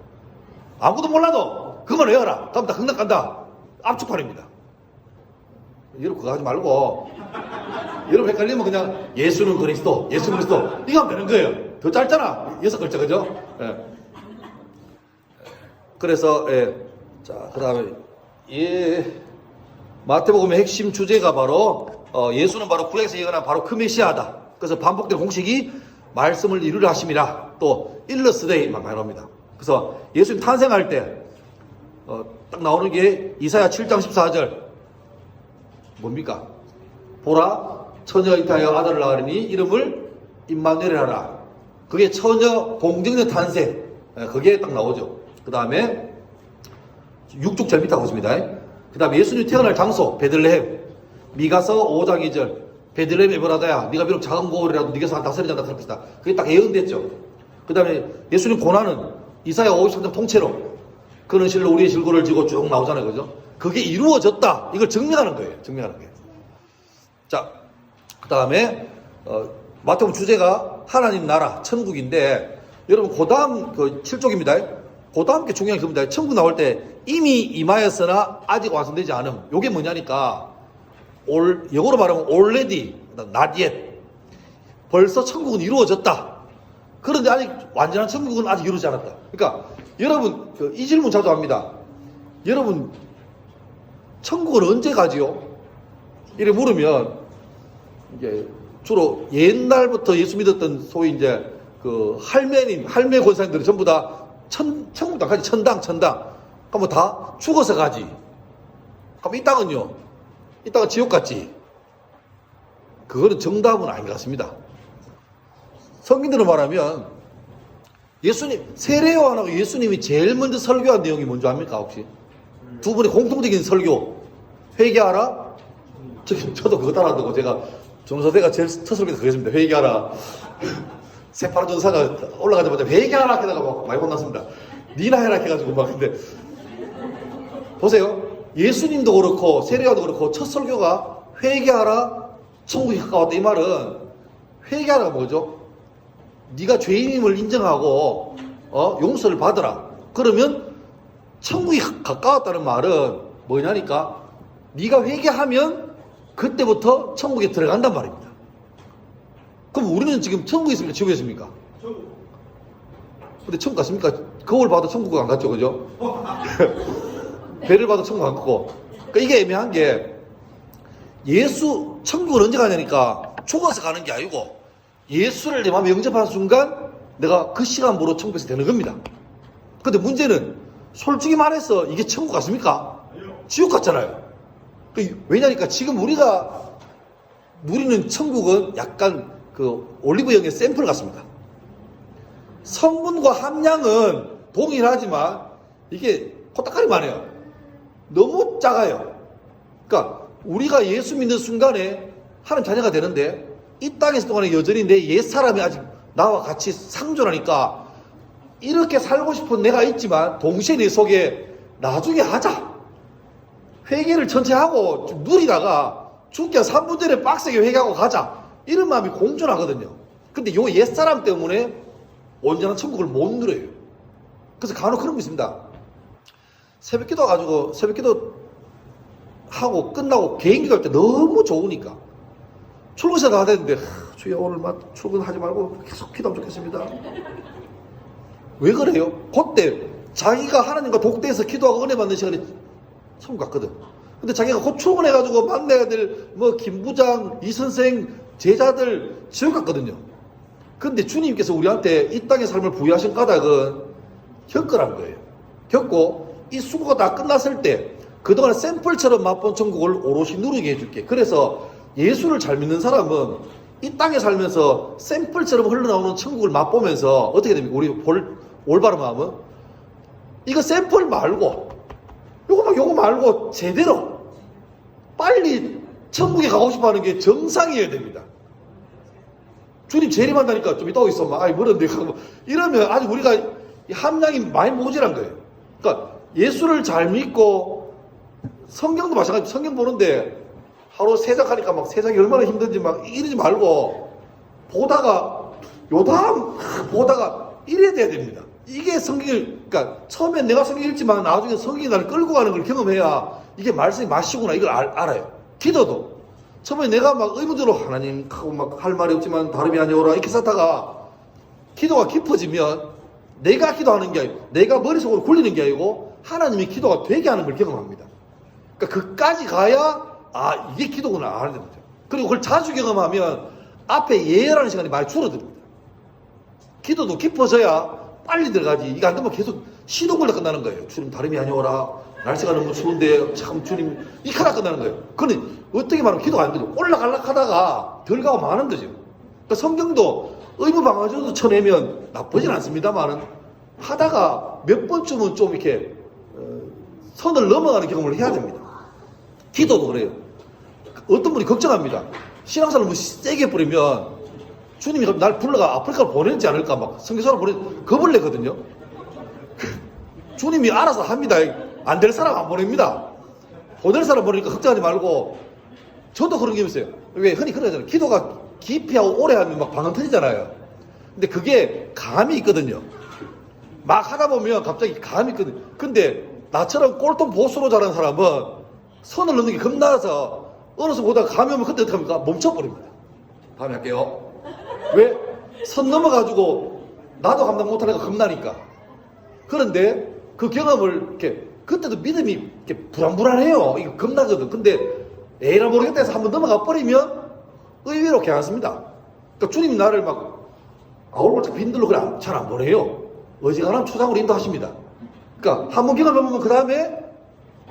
아무도 몰라도 그걸 외워라. 그럼 다 극락 간다. 압축판입니다. 여러분 그거 하지 말고, 여러분 헷갈리면 그냥 예수는 그리스도, 예수는 그리스도 이거 하면 되는 거예요. 더 짧잖아. 6글자, 그죠? 예. 그래서 자, 그 다음에 마태복음의 핵심 주제가 바로 예수는 바로 구약에서 예언한 바로 그 메시아다. 그래서 반복된 공식이 말씀을 이루려 하심이라. 또 일러스데이만 말합니다. 그래서 예수님 탄생할 때 딱 나오는 게 이사야 7장 14절 뭡니까? 보라, 처녀 잉태하여 아들을 낳으리니 이름을 임마누엘 하라. 그게 처녀 공정의 탄생. 그게 딱 나오죠. 그 다음에 육축 절미타고 있습니다. 그 다음에 예수님이 태어날 장소 베들레헴. 미가서 5장 2절 베들레헴 에브라다야, 네가 비록 작은 고을이라도 네게서 한 다스리지 않다 그럽시다. 그게 딱 예언됐죠. 그 다음에 예수님 고난은 이사야 53장 통째로 그는 실로 우리의 질고를 지고 쭉 나오잖아요. 그죠? 그게 이루어졌다. 이걸 증명하는 거예요. 증명하는 거예요. 자, 그 다음에 마태복음 주제가 하나님 나라 천국인데, 여러분 그 다음 7쪽입니다. 그 다음 게 중요한 게 그겁니다. 천국 나올 때 이미 임하였으나 아직 완성되지 않음. 요게 뭐냐니까 영어로 말하면 already, not yet. 벌써 천국은 이루어졌다. 그런데 아직 완전한 천국은 아직 이루어지지 않았다. 그러니까 여러분 이 질문 자주 합니다. 여러분 천국은 언제 가지요? 이래 물으면 이제 주로 옛날부터 예수 믿었던 소위 이제 그 할매 권사님들이 전부 다 천국 다 가지. 천당. 그럼 다 죽어서 가지. 그럼 이 땅은요? 이 땅은 지옥 같지? 그거는 정답은 아닌 것 같습니다. 성경대로 말하면 예수님, 세례요한하고 예수님이 제일 먼저 설교한 내용이 뭔지 압니까, 혹시? 두 분의 공통적인 설교. 회개하라? 저도 그거 따라하고 제가 정서대가 제일 첫 설교가 그랬습니다. 회개하라. 세파라 전사가 올라가자마자 회개하라 해다가 막 많이 혼났습니다. 니나 해라 해가지고 막. 근데 보세요. 예수님도 그렇고 세례요한도 그렇고 첫 설교가 회개하라, 천국이 가까웠다. 이 말은 회개하라가 뭐죠? 네가 죄인임을 인정하고 용서를 받으라. 그러면 천국이 가까웠다는 말은 뭐냐니까 네가 회개하면 그때부터 천국에 들어간단 말입니다. 그럼 우리는 지금 천국에 있습니까? 지옥에 있습니까? 근데 천국 갔습니까? 거울 봐도 천국 안 갔죠, 그죠? 배를 봐도 천국 안 갔고. 그러니까 이게 애매한 게 천국은 언제 가냐니까 죽어서 가는 게 아니고 예수를 내 마음에 영접하는 순간 내가 그 시간부로 천국에서 되는 겁니다. 근데 문제는 솔직히 말해서 이게 천국 같습니까? 지옥 같잖아요. 왜냐니까 지금 우리가 누리는 천국은 약간 그 올리브영의 샘플 같습니다. 성분과 함량은 동일하지만 이게 코딱하기만 해요. 너무 작아요. 그러니까 우리가 예수 믿는 순간에 하나님 자녀가 되는데 이 땅에서 동안에 여전히 내 옛사람이 아직 나와 같이 상존하니까 이렇게 살고 싶은 내가 있지만 동시에 내 속에 나중에 하자. 회개를 전체 하고 좀 누리다가 죽기 한 3분 전에 빡세게 회개하고 가자. 이런 마음이 공존하거든요. 근데 요 옛사람 때문에 온전한 천국을 못 누려요. 그래서 간혹 그런 거 있습니다. 새벽기도 가지고 새벽기도 하고 끝나고 개인기 갈 때 너무 좋으니까 출근시간 가야 되는데 주여 오늘 출근하지 말고 계속 기도하면 좋겠습니다. 왜 그래요? 그때 자기가 하나님과 독대해서 기도하고 은혜 받는 시간이 천국 같거든. 근데 자기가 곧 출근해가지고 만나야 될 김 부장, 이 선생, 제자들 지옥 같거든요. 근데 주님께서 우리한테 이 땅의 삶을 부여하신 까닭은 겪으라는 거예요. 겪고 이 수고가 다 끝났을 때 그동안 샘플처럼 맛본 천국을 오롯이 누리게 해줄게. 그래서 예수를 잘 믿는 사람은 이 땅에 살면서 샘플처럼 흘러나오는 천국을 맛보면서 어떻게 됩니까? 우리 올바른 마음은 이거 샘플 말고 요거 말고 제대로 빨리 천국에 가고 싶어하는 게 정상이어야 됩니다. 주님 재림한다니까 좀 이따 있어. 막, 아이, 뭐런데. 이러면 아직 우리가 함량이 많이 모자란 거예요. 그러니까 예수를 잘 믿고 성경도 마찬가지. 성경 보는데 하루 세작하니까 막 세상이 얼마나 힘든지 막 이러지 말고 보다가 요담 보다가 이래야 돼야 됩니다. 이게 성경을, 그러니까 처음엔 내가 성경 읽지만 나중에 성경이 나를 끌고 가는 걸 경험해야 이게 말씀이 맛이구나 이걸 알아요. 기도도 처음에 내가 막 의무대로 하나님 하고 막 할 말이 없지만 다름이 아니오라 이렇게 쌓다가 기도가 깊어지면 내가 기도하는 게 아니고 내가 머릿속으로 굴리는 게 아니고 하나님이 기도가 되게 하는 걸 경험합니다. 그러니까 그까지 가야 아 이게 기도구나 아는 거죠. 그리고 그걸 자주 경험하면 앞에 예열하는 시간이 많이 줄어듭니다. 기도도 깊어져야 빨리 들어가지. 이거 안 되면 계속 시동걸려 끝나는 거예요. 주님 다름이 아니오라. 날씨가 너무 추운데 참 주님 이렇게 하다 끝나는 거예요. 그런데 어떻게 말하면 기도가 안 되죠. 올라가려고 하다가 덜 가고 마는 거죠. 그러니까 성경도 의무방어제도 쳐내면 나쁘진 않습니다만은 하다가 몇 번쯤은 좀 이렇게 선을 넘어가는 경험을 해야 됩니다. 기도도 그래요. 어떤 분이 걱정합니다. 신앙생활을 너무 세게 뿌리면 주님이 날 불러가 아프리카로 보내지 않을까 막 선교사로 겁을 내거든요. 주님이 알아서 합니다. 안 될 사람 안 보냅니다. 보낼 사람 보내니까 걱정하지 말고. 저도 그런 게 있어요. 왜 흔히 그러잖아요. 기도가 깊이 하고 오래 하면 막 방언 터지잖아요. 근데 그게 감이 있거든요. 막 하다 보면 갑자기 감이 있거든요. 근데 나처럼 꼴통 보수로 자라는 사람은 선을 넘는 게 겁나서 어느 순간 보다가 감이 오면 그때 어떻게 합니까? 멈춰버립니다. 다음에 할게요. 왜? 선 넘어가지고 나도 감당 못하니까 겁나니까. 그런데 그 경험을 이렇게 그때도 믿음이 이렇게 불안불안해요. 이거 겁나거든. 근데 에이라 모르겠다 해서 한번 넘어가 버리면 의외로 괜찮습니다. 그러니까 주님이 나를 막 아울골짝 빈들로 그래 잘 안 보내요. 어지간하면 초장으로 인도하십니다. 그러니까 한번 경험해보면 그 다음에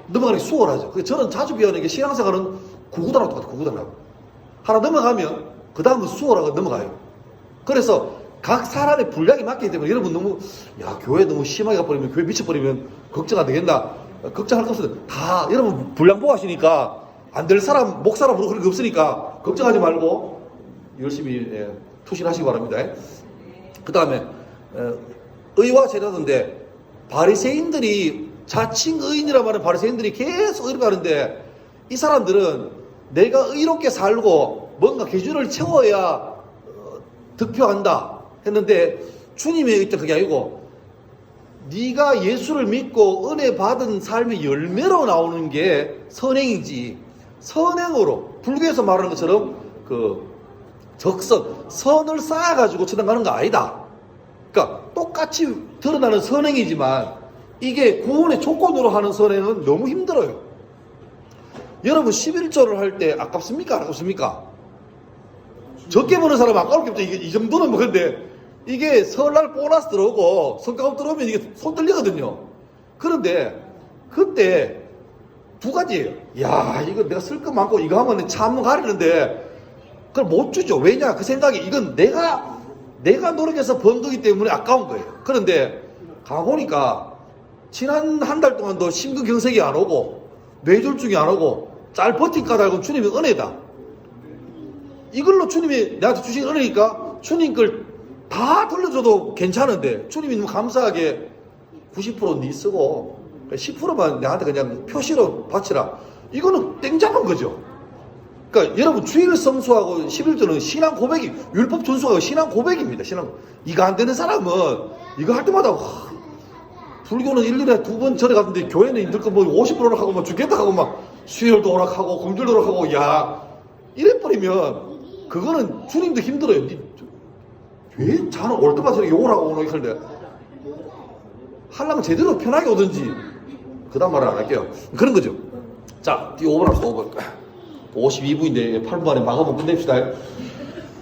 넘어가는 게 수월하죠. 그래서 저는 자주 배우는 게 신앙생활은 구구단하고 똑같아요. 구구단하고. 하나 넘어가면 그 다음은 수월하고 넘어가요. 그래서 각 사람의 분량이 맞기 때문에 여러분 너무 야 교회 너무 심하게 가버리면 교회 미쳐버리면 걱정 안 되겠나 걱정할 거 없어요. 다 여러분 분량 보고 하시니까 안 될 사람 목사람으로 그런 게 없으니까 걱정하지 말고 열심히 투신하시기 바랍니다. 그 다음에 의와 제자도인데 바리새인들이 자칭 의인이라 말하는 바리새인들이 계속 의롭게 하는데 이 사람들은 내가 의롭게 살고 뭔가 기준을 채워야 득표한다 했는데 주님의 의뜻 그게 아니고 네가 예수를 믿고 은혜 받은 삶의 열매로 나오는 게 선행이지 선행으로 불교에서 말하는 것처럼 그 적선 선을 쌓아가지고 쳐나가는 거 아니다. 그러니까 똑같이 드러나는 선행이지만 이게 구원의 조건으로 하는 선행은 너무 힘들어요. 여러분 11조를 할 때 아깝습니까? 아깝습니까? 적게 버는 사람은 아까울 게 없죠. 이 정도는 뭐 근데 이게 설날 보너스 들어오고 성과급 들어오면 이게 손 떨리거든요. 그런데 그때 두 가지예요. 야 이거 내가 쓸 거 많고 이거 하면 참 가리는데 그걸 못 주죠. 왜냐 그 생각이 이건 내가 노력해서 번 거기 때문에 아까운 거예요. 그런데 가보니까 지난 한 달 동안도 심근경색이 안 오고 뇌졸중이 안 오고 잘 버틴 까닭은 주님의 은혜다. 이걸로 주님이 나한테 주신 은혜니까 주님 걸 다 돌려줘도 괜찮은데 주님이 너무 감사하게 90% 네 쓰고 10%만 나한테 그냥 표시로 바치라. 이거는 땡잡은 거죠. 그러니까 여러분 주일 성수하고 11조는 신앙 고백이 율법 준수하고 신앙 고백입니다. 신앙 이거 안 되는 사람은 이거 할 때마다 불교는 1년에 2번 절에 갔는데 교회는 힘들 거 뭐 50%로 하고 막 죽겠다 하고 막 수요일도 오락하고 금주일도 오락하고 야 이래버리면 그거는 주님도 힘들어요. 왜 자는 올 때마다 저렇게 욕을 하고 오는 이런데 하려면 제대로 편하게 오든지 그 다음 말은 안 할게요. 그런 거죠. 자 5분 합시다. 5분 52분인데 8분 만에 막아보면 끝냅시다.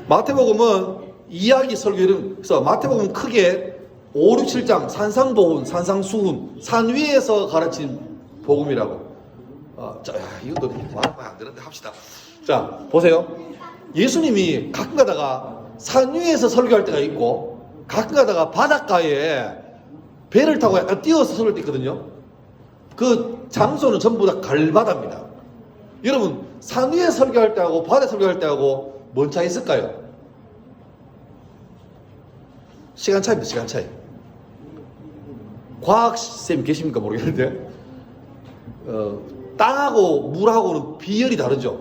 마태복음은 이야기 설교는 그래서 마태복음은 크게 5, 6, 7장 산상보훈, 산상수훈, 산 위에서 가르친 복음이라고. 자, 이것도 말하면 안 되는데 합시다. 자, 보세요. 예수님이 가끔 가다가 산 위에서 설교할 때가 있고 가끔 가다가 바닷가에 배를 타고 약간 띄어서 설교할 때 있거든요. 그 장소는 전부 다 갈바다입니다. 여러분 산 위에 설교할 때하고 바다에 설교할 때하고 뭔 차이 있을까요? 시간 차이입니다. 시간 차이. 과학쌤 계십니까 모르겠는데 땅하고 물하고는 비열이 다르죠.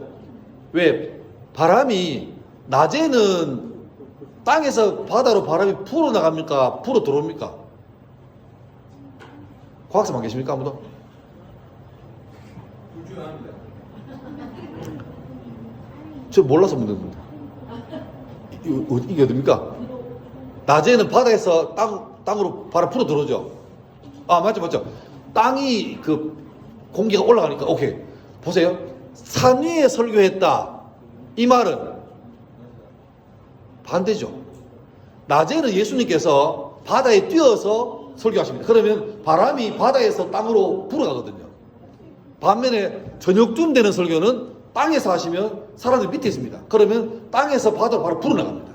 왜? 바람이 낮에는 땅에서 바다로 바람이 불어 나갑니까? 불어 들어옵니까? 과학쌤 안 계십니까 아무도? 저 몰라서 묻는 겁니다. 이게 어딥니까? 낮에는 바다에서 땅으로 바람 불어 들어오죠. 아, 맞죠. 땅이 그 공기가 올라가니까, 오케이. 보세요. 산 위에 설교했다. 이 말은 반대죠. 낮에는 예수님께서 바다에 뛰어서 설교하십니다. 그러면 바람이 바다에서 땅으로 불어가거든요. 반면에 저녁쯤 되는 설교는 땅에서 하시면 사람들이 밑에 있습니다. 그러면 땅에서 바다로 바로 불어나갑니다.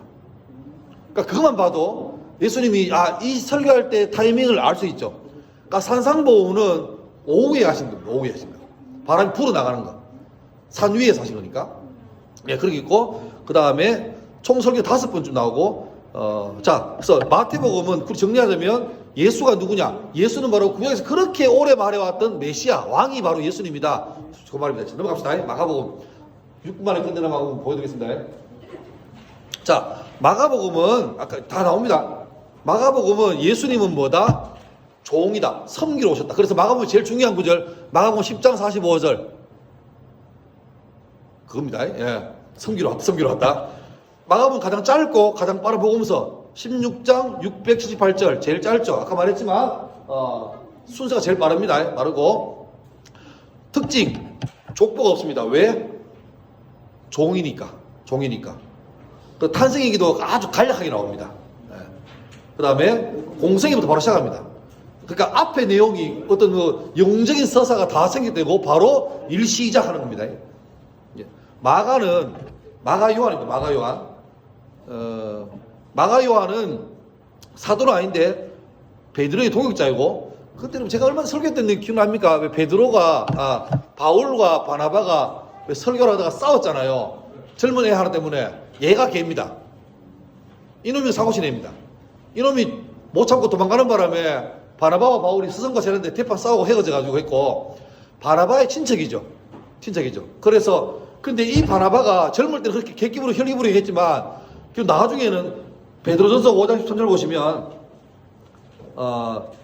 그러니까 그것만 봐도 예수님이 이 설교할 때 타이밍을 알 수 있죠. 그러니까 산상보훈은 오후에 하신 겁니다. 오후에 하신 거. 바람이 불어나가는 거. 산 위에서 하신 거니까. 예, 그렇게 있고, 그 다음에 총 설교 5번쯤 나오고, 그래서 마태복음은 정리하자면 예수가 누구냐? 예수는 바로 구약에서 그렇게 오래 말해왔던 메시아, 왕이 바로 예수님이다. 그 말입니다. 넘어갑시다. 마가복음. 6분 만에 끝내는 마가복음 보여드리겠습니다. 자, 마가복음은 아까 다 나옵니다. 마가복음은 예수님은 뭐다? 종이다. 섬기러 오셨다. 그래서 마가복음 제일 중요한 구절, 마가복음 10장 45절. 그겁니다. 예. 섬기러 왔다. 마가복음 가장 짧고 가장 빠른 복음서 16장 678절 제일 짧죠. 아까 말했지만 순서가 제일 빠르고 특징 족보가 없습니다. 왜? 종이니까. 그 탄생일기도 아주 간략하게 나옵니다. 예. 그 다음에 공생애부터 바로 시작합니다. 그러니까 앞에 내용이 어떤 영적인 서사가 다 생겼되고 바로 일 시작하는 겁니다. 예. 마가요한입니다. 마가요한은 사도는 아닌데 베드로의 동역자이고, 그때는 제가 얼마나 설교했던 기억납니까? 왜 베드로가 바울과 바나바가 왜 설교를 하다가 싸웠잖아요. 젊은 애 하나 때문에. 얘가 걔입니다. 이놈이 사고신 애입니다. 이놈이 못 참고 도망가는 바람에 바나바와 바울이 스승과 세례인데 대판 싸우고 헤어져가지고 했고, 바나바의 친척이죠. 그래서 근데 이 바나바가 젊을 때는 그렇게 객기부로 혈기부로 했지만 나중에는 베드로전서 5장 13절 보시면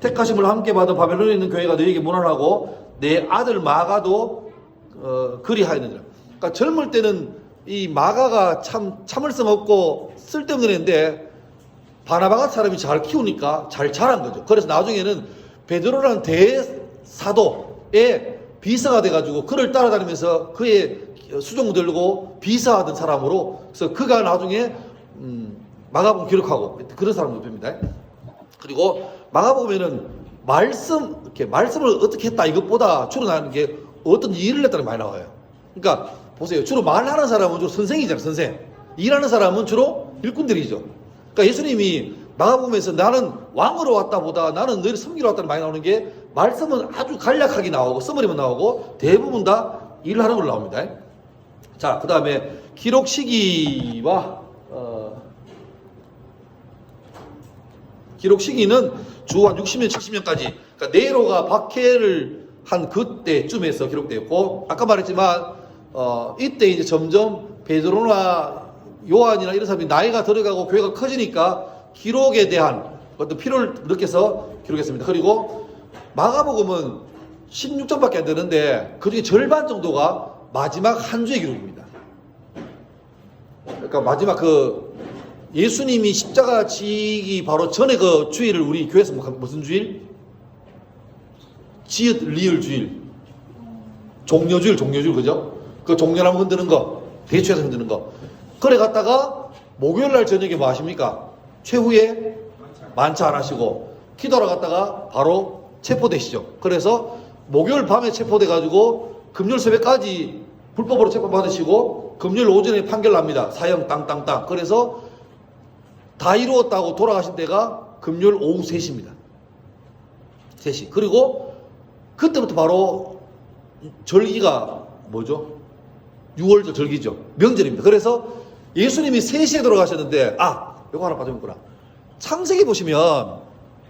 택하심을 함께 받은 바벨론에 있는 교회가 너에게 문안하고 내 아들 마가도 그리하였느니라. 그러니까 젊을 때는 이 마가가 참을성 없고 쓸데없는 애인데 바나바 같은 사람이 잘 키우니까 잘 자란 거죠. 그래서 나중에는 베드로라는 대사도의 비서가 돼가지고 그를 따라다니면서 그의 수종 들고 비서하던 사람으로, 그래서 그가 나중에 마가복음 기록하고 그런 사람도 됩니다. 그리고 마가복음에는 말씀을 어떻게 했다 이것보다 주로 나오는 게 어떤 일을 했다는 게 많이 나와요. 그러니까 보세요. 주로 말하는 사람은 주로 선생이잖아요. 선생. 일하는 사람은 주로 일꾼들이죠. 그러니까 예수님이 마가복음에서 나는 왕으로 왔다 보다 나는 너희를 섬기러 왔다는 많이 나오는 게, 말씀은 아주 간략하게 나오고 서머리만 나오고 대부분 다 일하는 걸로 나옵니다. 자, 그 다음에 기록 시기와 기록 시기는 주 한 60년, 70년까지, 그러니까 네로가 박해를 한 그때쯤에서 기록되었고, 아까 말했지만 이때 이제 점점 베드로나 요한이나 이런 사람이 나이가 들어가고 교회가 커지니까 기록에 대한 어떤 필요를 느껴서 기록했습니다. 그리고 마가복음은 16장밖에 안 되는데 그중에 절반 정도가 마지막 한 주의 기록입니다. 그러니까 마지막 예수님이 십자가 지기 바로 전에 그 주일을 우리 교회에서 무슨 주일? 지읒 리을 주일. 종려주일, 그죠? 그 종려나무 흔드는 거, 대추에서 흔드는 거. 그래 갔다가 목요일 날 저녁에 뭐 하십니까? 최후에 만찬 안 하시고 기도하러 갔다가 바로 체포되시죠. 그래서 목요일 밤에 체포돼가지고 금요일 새벽까지 불법으로 체포받으시고 금요일 오전에 판결 납니다. 사형 땅땅땅. 그래서 다 이루었다고 돌아가신 때가 금요일 오후 3시입니다. 3시. 그리고 그때부터 바로 절기가 뭐죠? 6월절 절기죠. 명절입니다. 그래서 예수님이 3시에 돌아가셨는데, 이거 하나 빠져먹구나. 창세기 보시면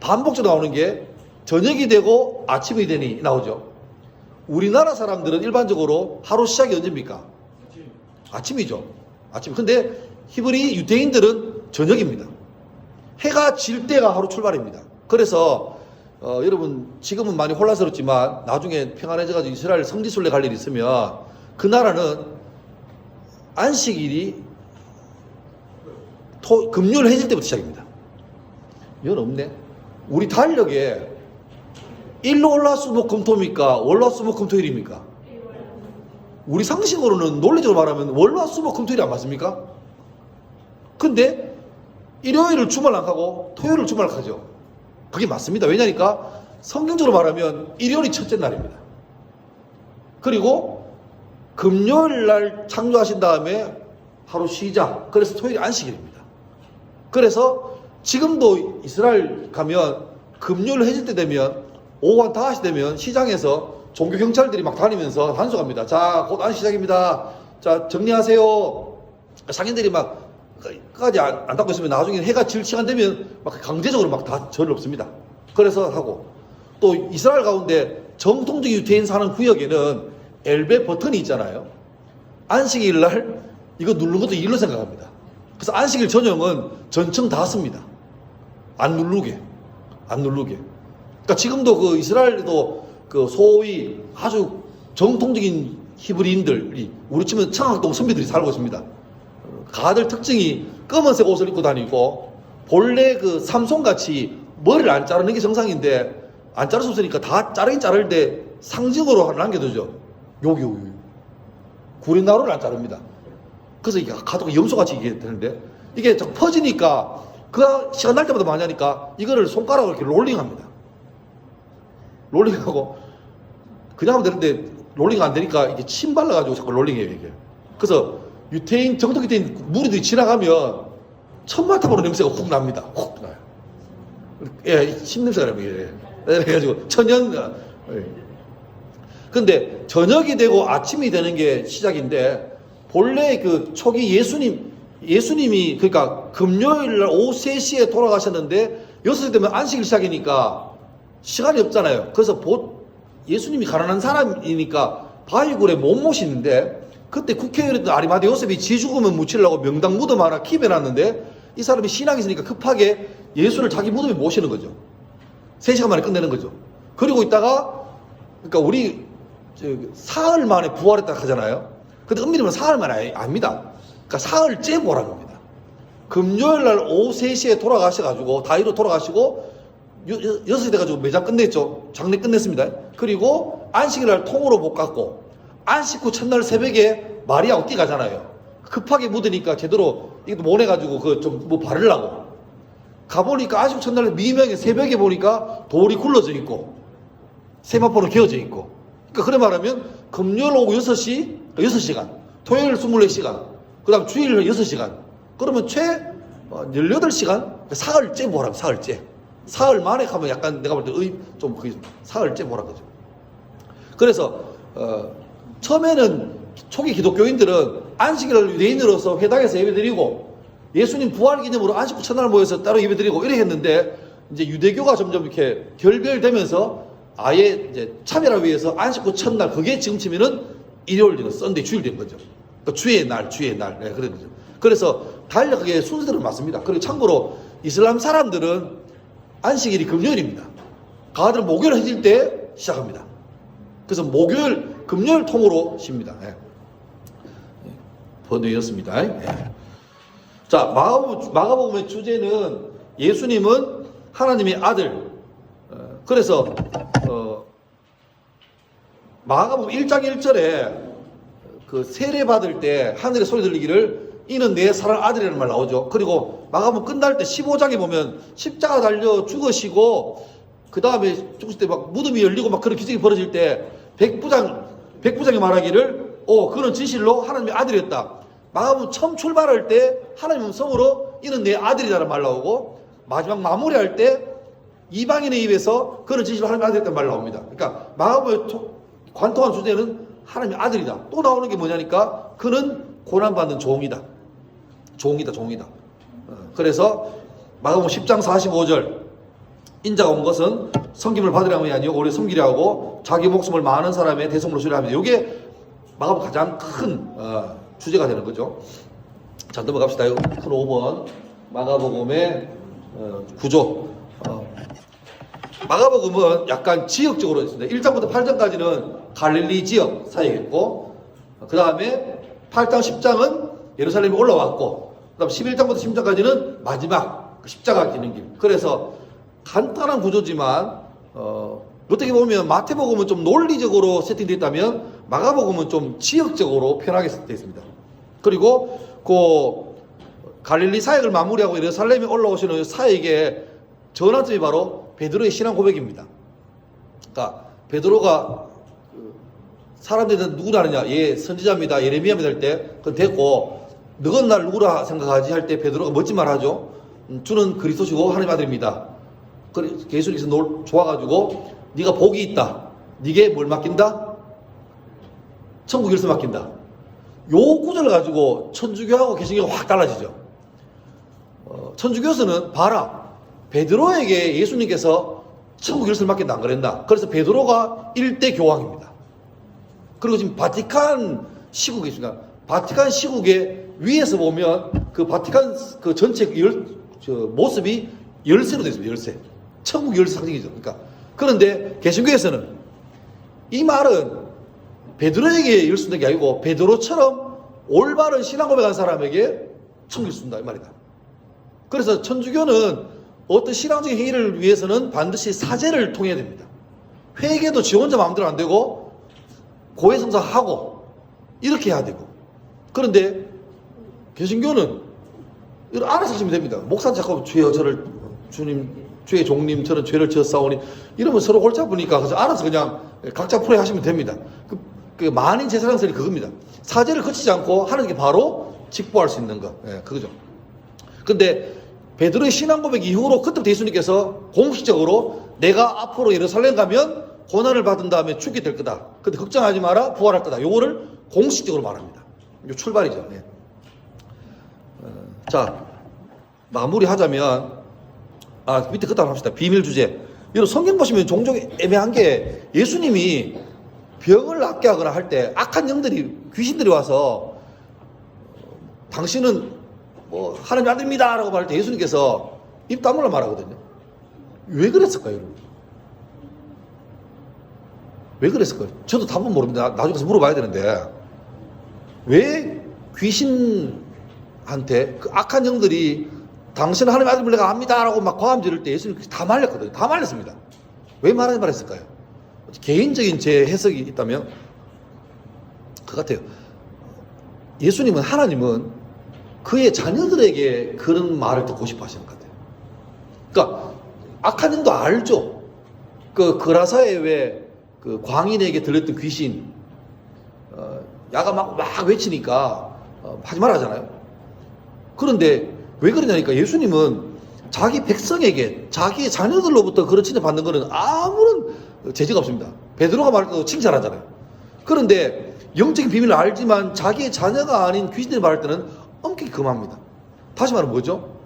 반복적으로 나오는 게 저녁이 되고 아침이 되니 나오죠. 우리나라 사람들은 일반적으로 하루 시작이 언제입니까? 아침이죠. 아침. 근데 히브리 유대인들은 저녁입니다. 해가 질 때가 하루 출발입니다. 그래서 여러분 지금은 많이 혼란스럽지만 나중에 평안해져가지고 이스라엘 성지순례 갈 일이 있으면 그 나라는 안식일이 금요일 해질 때부터 시작입니다. 이건 없네. 우리 달력에 일로 월화수목금토입니까? 월화수목금토일입니까? 우리 상식으로는 논리적으로 말하면 월화수목금토일이 안 맞습니까? 근데 일요일을 주말 안 가고 토요일을 주말 가죠. 그게 맞습니다. 왜냐니까 성경적으로 말하면 일요일이 첫째 날입니다. 그리고 금요일 날 창조하신 다음에 하루 쉬자. 그래서 토요일이 안식일입니다. 그래서 지금도 이스라엘 가면 금요일 해질 때 되면 오후 한 5시 되면 시장에서 종교 경찰들이 막 다니면서 단속합니다. 자, 곧 안식 시작입니다. 자, 정리하세요. 상인들이 막 까지 안 닦고 있으면 나중에 해가 질 시간 되면 막 강제적으로 막 다 절을 없습니다. 그래서 하고 또 이스라엘 가운데 정통적 유대인 사는 구역에는 엘베 버튼이 있잖아요. 안식일 날 이거 누르는 것도 일로 생각합니다. 그래서 안식일 전용은 전층 다 씁니다. 안 누르게. 그러니까 지금도 그 이스라엘도 그 소위 아주 정통적인 히브리인들이 우리 치면 청학동 선비들이 살고 있습니다. 가들 특징이 검은색 옷을 입고 다니고 본래 그 삼손같이 머리를 안 자르는 게 정상인데 안 자를 수 없으니까 다 자르긴 자르는데 상징으로 남겨두죠. 여기 구린나루를 안 자릅니다. 그래서 이게 가도가 염소같이 이게 되는데 이게 좀 퍼지니까 그 시간 날 때마다 많이 하니까 이거를 손가락으로 이렇게 롤링합니다. 롤링하고 그냥 하면 되는데 롤링 안 되니까 이게 침 발라가지고 자꾸 롤링해요 이게. 그래서 유태인 정통 유태인 무리들이 지나가면 천마탕으로 냄새가 훅 납니다. 훅 나요. 예, 침 냄새가 납니다. 예. 그래가지고 천연. 예. 근데 저녁이 되고 아침이 되는 게 시작인데 본래 그 초기 예수님이 그러니까 금요일 날 오후 3시에 돌아가셨는데 6시 되면 안식일 시작이니까 시간이 없잖아요. 그래서 예수님이 가난한 사람이니까 바위굴에 못 모시는데 그때 국회의원이었던 아리마대 요셉이 지 죽으면 묻히려고 명당 무덤 하나 킵해놨는데 이 사람이 신앙이 있으니까 급하게 예수를 자기 무덤에 모시는 거죠. 3시간 만에 끝내는 거죠. 그리고 있다가 그러니까 우리 사흘 만에 부활했다 하잖아요. 근데 엄밀히 말하면 사흘 만에 아닙니다. 그러니까 사흘째 부활한 겁니다. 금요일 날 오후 3시에 돌아가셔가지고 다이로 돌아가시고 6시 돼가지고 매장 끝냈죠. 장례 끝냈습니다. 그리고 안식일 날 통으로 못 갔고 안식 후 첫날 새벽에 마리아가 뛰 가잖아요. 급하게 묻으니까 제대로 이것도 못 해가지고 그 좀 뭐 바르려고 가보니까 안식 후 첫날 미명에 새벽에 보니까 돌이 굴러져 있고 세마포로 개어져 있고 그러니까 그래 말하면 금요일 오후 6시간 토요일 24시간 그 다음 주일 6시간 그러면 최 18시간 사흘째 뭐라고 사흘째 사흘 만에 가면 약간 내가 볼 때 좀 사흘째 뭐라 그러죠. 그래서 처음에는 초기 기독교인들은 안식일을 유대인으로서 회당에서 예배드리고 예수님 부활 기념으로 안식 후 첫날 모여서 따로 예배드리고 이래 했는데 이제 유대교가 점점 이렇게 결별되면서 아예 이제 차별하기 위해서 안식 후 첫날 그게 지금 치면은 일요일 되는 썬데이 주일 된 거죠. 그러니까 주의 날 네, 그런 거죠. 그래서 달력에 순서대로 맞습니다. 그리고 참고로 이슬람 사람들은 안식일이 금요일입니다. 가들은 목요일 해질 때 시작합니다. 그래서 금요일 통으로 쉽니다. 예. 번뇌였습니다. 예. 자, 마가복음의 주제는 예수님은 하나님의 아들. 그래서 마가복음 1장 1절에 그 세례 받을 때 하늘의 소리 들리기를 이는 내 사랑 아들이라는 말 나오죠. 그리고 마가복음 끝날 때 15장에 보면 십자가 달려 죽으시고 그 다음에 죽으실 때 막 무덤이 열리고 막 그런 기적이 벌어질 때 백부장이 말하기를 그는 진실로 하나님의 아들이었다. 마가복음 처음 출발할 때 하나님 음성으로 이는 내 아들이라는 말 나오고 마지막 마무리할 때 이방인의 입에서 그는 진실로 하나님의 아들이었다는 말 나옵니다. 그러니까 마가복음의 관통한 주제는 하나님의 아들이다. 또 나오는 게 뭐냐니까 그는 고난받는 종이다. 그래서 마가복음 10장 45절 인자가 온 것은 섬김을 받으려 함이 아니요 오히려 섬기려 하고 자기 목숨을 많은 사람의 대성물로 주려 합니다. 이게 마가복음 가장 큰 주제가 되는 거죠. 자, 넘어갑시다. 큰 5번 마가복음의 구조. 마가복음은 약간 지역적으로 있습니다. 1장부터 8장까지는 갈릴리 지역 사이겠고, 그 다음에 8장 10장은 예루살렘에 올라왔고, 그 다음 11장부터 10장까지는 마지막 십자가 기는 길. 그래서 간단한 구조지만 어떻게 보면 마태복음은 좀 논리적으로 세팅되어 있다면 마가복음은 좀 지역적으로 편하게 되어 있습니다. 그리고 그 갈릴리 사역을 마무리하고 예루살렘에 올라오시는 사역의 전환점이 바로 베드로의 신앙 고백입니다. 그러니까 베드로가 사람들은 누구라 하느냐, 예, 선지자입니다, 예레미야입니다 할 때 그건 됐고, 너건 날 누구라 생각하지 할 때 베드로가 멋진 말 하죠. 주는 그리스도시고 하나님 아들입니다. 예수님께서 널 좋아가지고 네가 복이 있다, 네게 뭘 맡긴다? 천국 열쇠 맡긴다. 요 구절을 가지고 천주교하고 개신교가 확 달라지죠. 천주교에서는 봐라, 베드로에게 예수님께서 천국 열쇠를 맡긴다 안 그랬나? 그래서 베드로가 1대 교황입니다. 그리고 지금 바티칸 시국이 있습니다. 바티칸 시국의 위에서 보면 그 바티칸 그 전체 모습이 열쇠로 되어 있습니다. 열쇠. 천국 열쇠 상징이죠. 그러니까 그런데 개신교에서는 이 말은 베드로에게 열쇠된 게 아니고 베드로처럼 올바른 신앙 고백한 사람에게 천국 열쇠다 이 말이다. 그래서 천주교는 어떤 신앙적인 행위를 위해서는 반드시 사제를 통해야 됩니다. 회개도 지 혼자 마음대로 안 되고 고해성사하고 이렇게 해야 되고, 그런데 개신교는 이걸 알아서 하시면 됩니다. 목사는 자꾸 주여 저를 주님 주의 종님 저는 죄를 지었사오니 이러면 서로 골치 아프니까 그래서 알아서 그냥 각자 풀어 하시면 됩니다. 그 만인 제사장설이 그겁니다. 사제를 거치지 않고 하는 게 바로 직보할 수 있는 거. 예, 그거죠. 근데 베드로의 신앙 고백 이후로 그때부터 예수님께서 공식적으로 내가 앞으로 예루살렘 가면 고난을 받은 다음에 죽게 될 거다. 근데 걱정하지 마라, 부활할 거다. 요거를 공식적으로 말합니다. 요 출발이죠. 예. 자, 마무리하자면 밑에 그다음 합시다. 비밀 주제. 여러분 성경 보시면 종종 애매한 게 예수님이 병을 낫게 하거나 할 때 악한 영들이 귀신들이 와서 당신은 뭐 하나님 아들입니다 라고 말할 때 예수님께서 입 다물라 말하거든요. 왜 그랬을까요, 여러분? 왜 그랬을까요? 저도 답은 모릅니다. 나중에 가서 물어봐야 되는데 왜 귀신한테 그 악한 영들이 당신은 하나님 아들을 내가 압니다 라고 막 과음 지를 때 예수님 다 말렸거든요. 다 말렸습니다. 왜 말하지 말했을까요? 개인적인 제 해석이 있다면 그 같아요. 예수님은, 하나님은 그의 자녀들에게 그런 말을 듣고 싶어 하시는 것 같아요. 그러니까 악한 영도 알죠. 그 그라사에 왜 그 광인에게 들렸던 귀신, 야가 막 외치니까 하지 말아 하잖아요. 그런데 왜 그러냐니까 예수님은 자기 백성에게, 자기 자녀들로부터 그런 칭찬 받는 거는 아무런 제재가 없습니다. 베드로가 말할 때도 칭찬하잖아요. 그런데 영적인 비밀을 알지만 자기의 자녀가 아닌 귀신들이 말할 때는 엄격히 금합니다. 다시 말하면 뭐죠?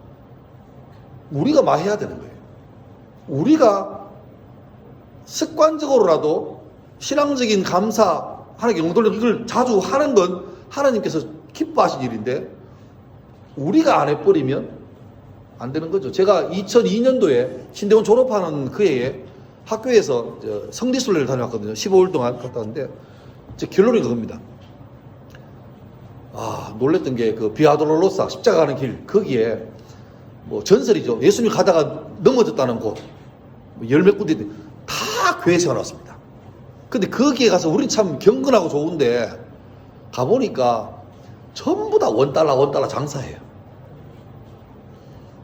우리가 마해야 되는 거예요. 우리가 습관적으로라도 신앙적인 감사, 하나님께 영돌려 이걸 자주 하는 건 하나님께서 기뻐하신 일인데 우리가 안 해버리면 안 되는 거죠. 제가 2002년도에 신대원 졸업하는 그 해에 학교에서 성지순례를 다녀왔거든요. 15일 동안 갔다 왔는데 제 결론이 그겁니다. 놀랬던 게 그 비아돌로로사 십자가 가는 길, 거기에 뭐 전설이죠. 예수님 가다가 넘어졌다는 곳, 열몇 군데 다 교회 세워놨습니다. 근데 거기에 가서 우린 참 경건하고 좋은데 가보니까 전부 다 원달러 장사해요.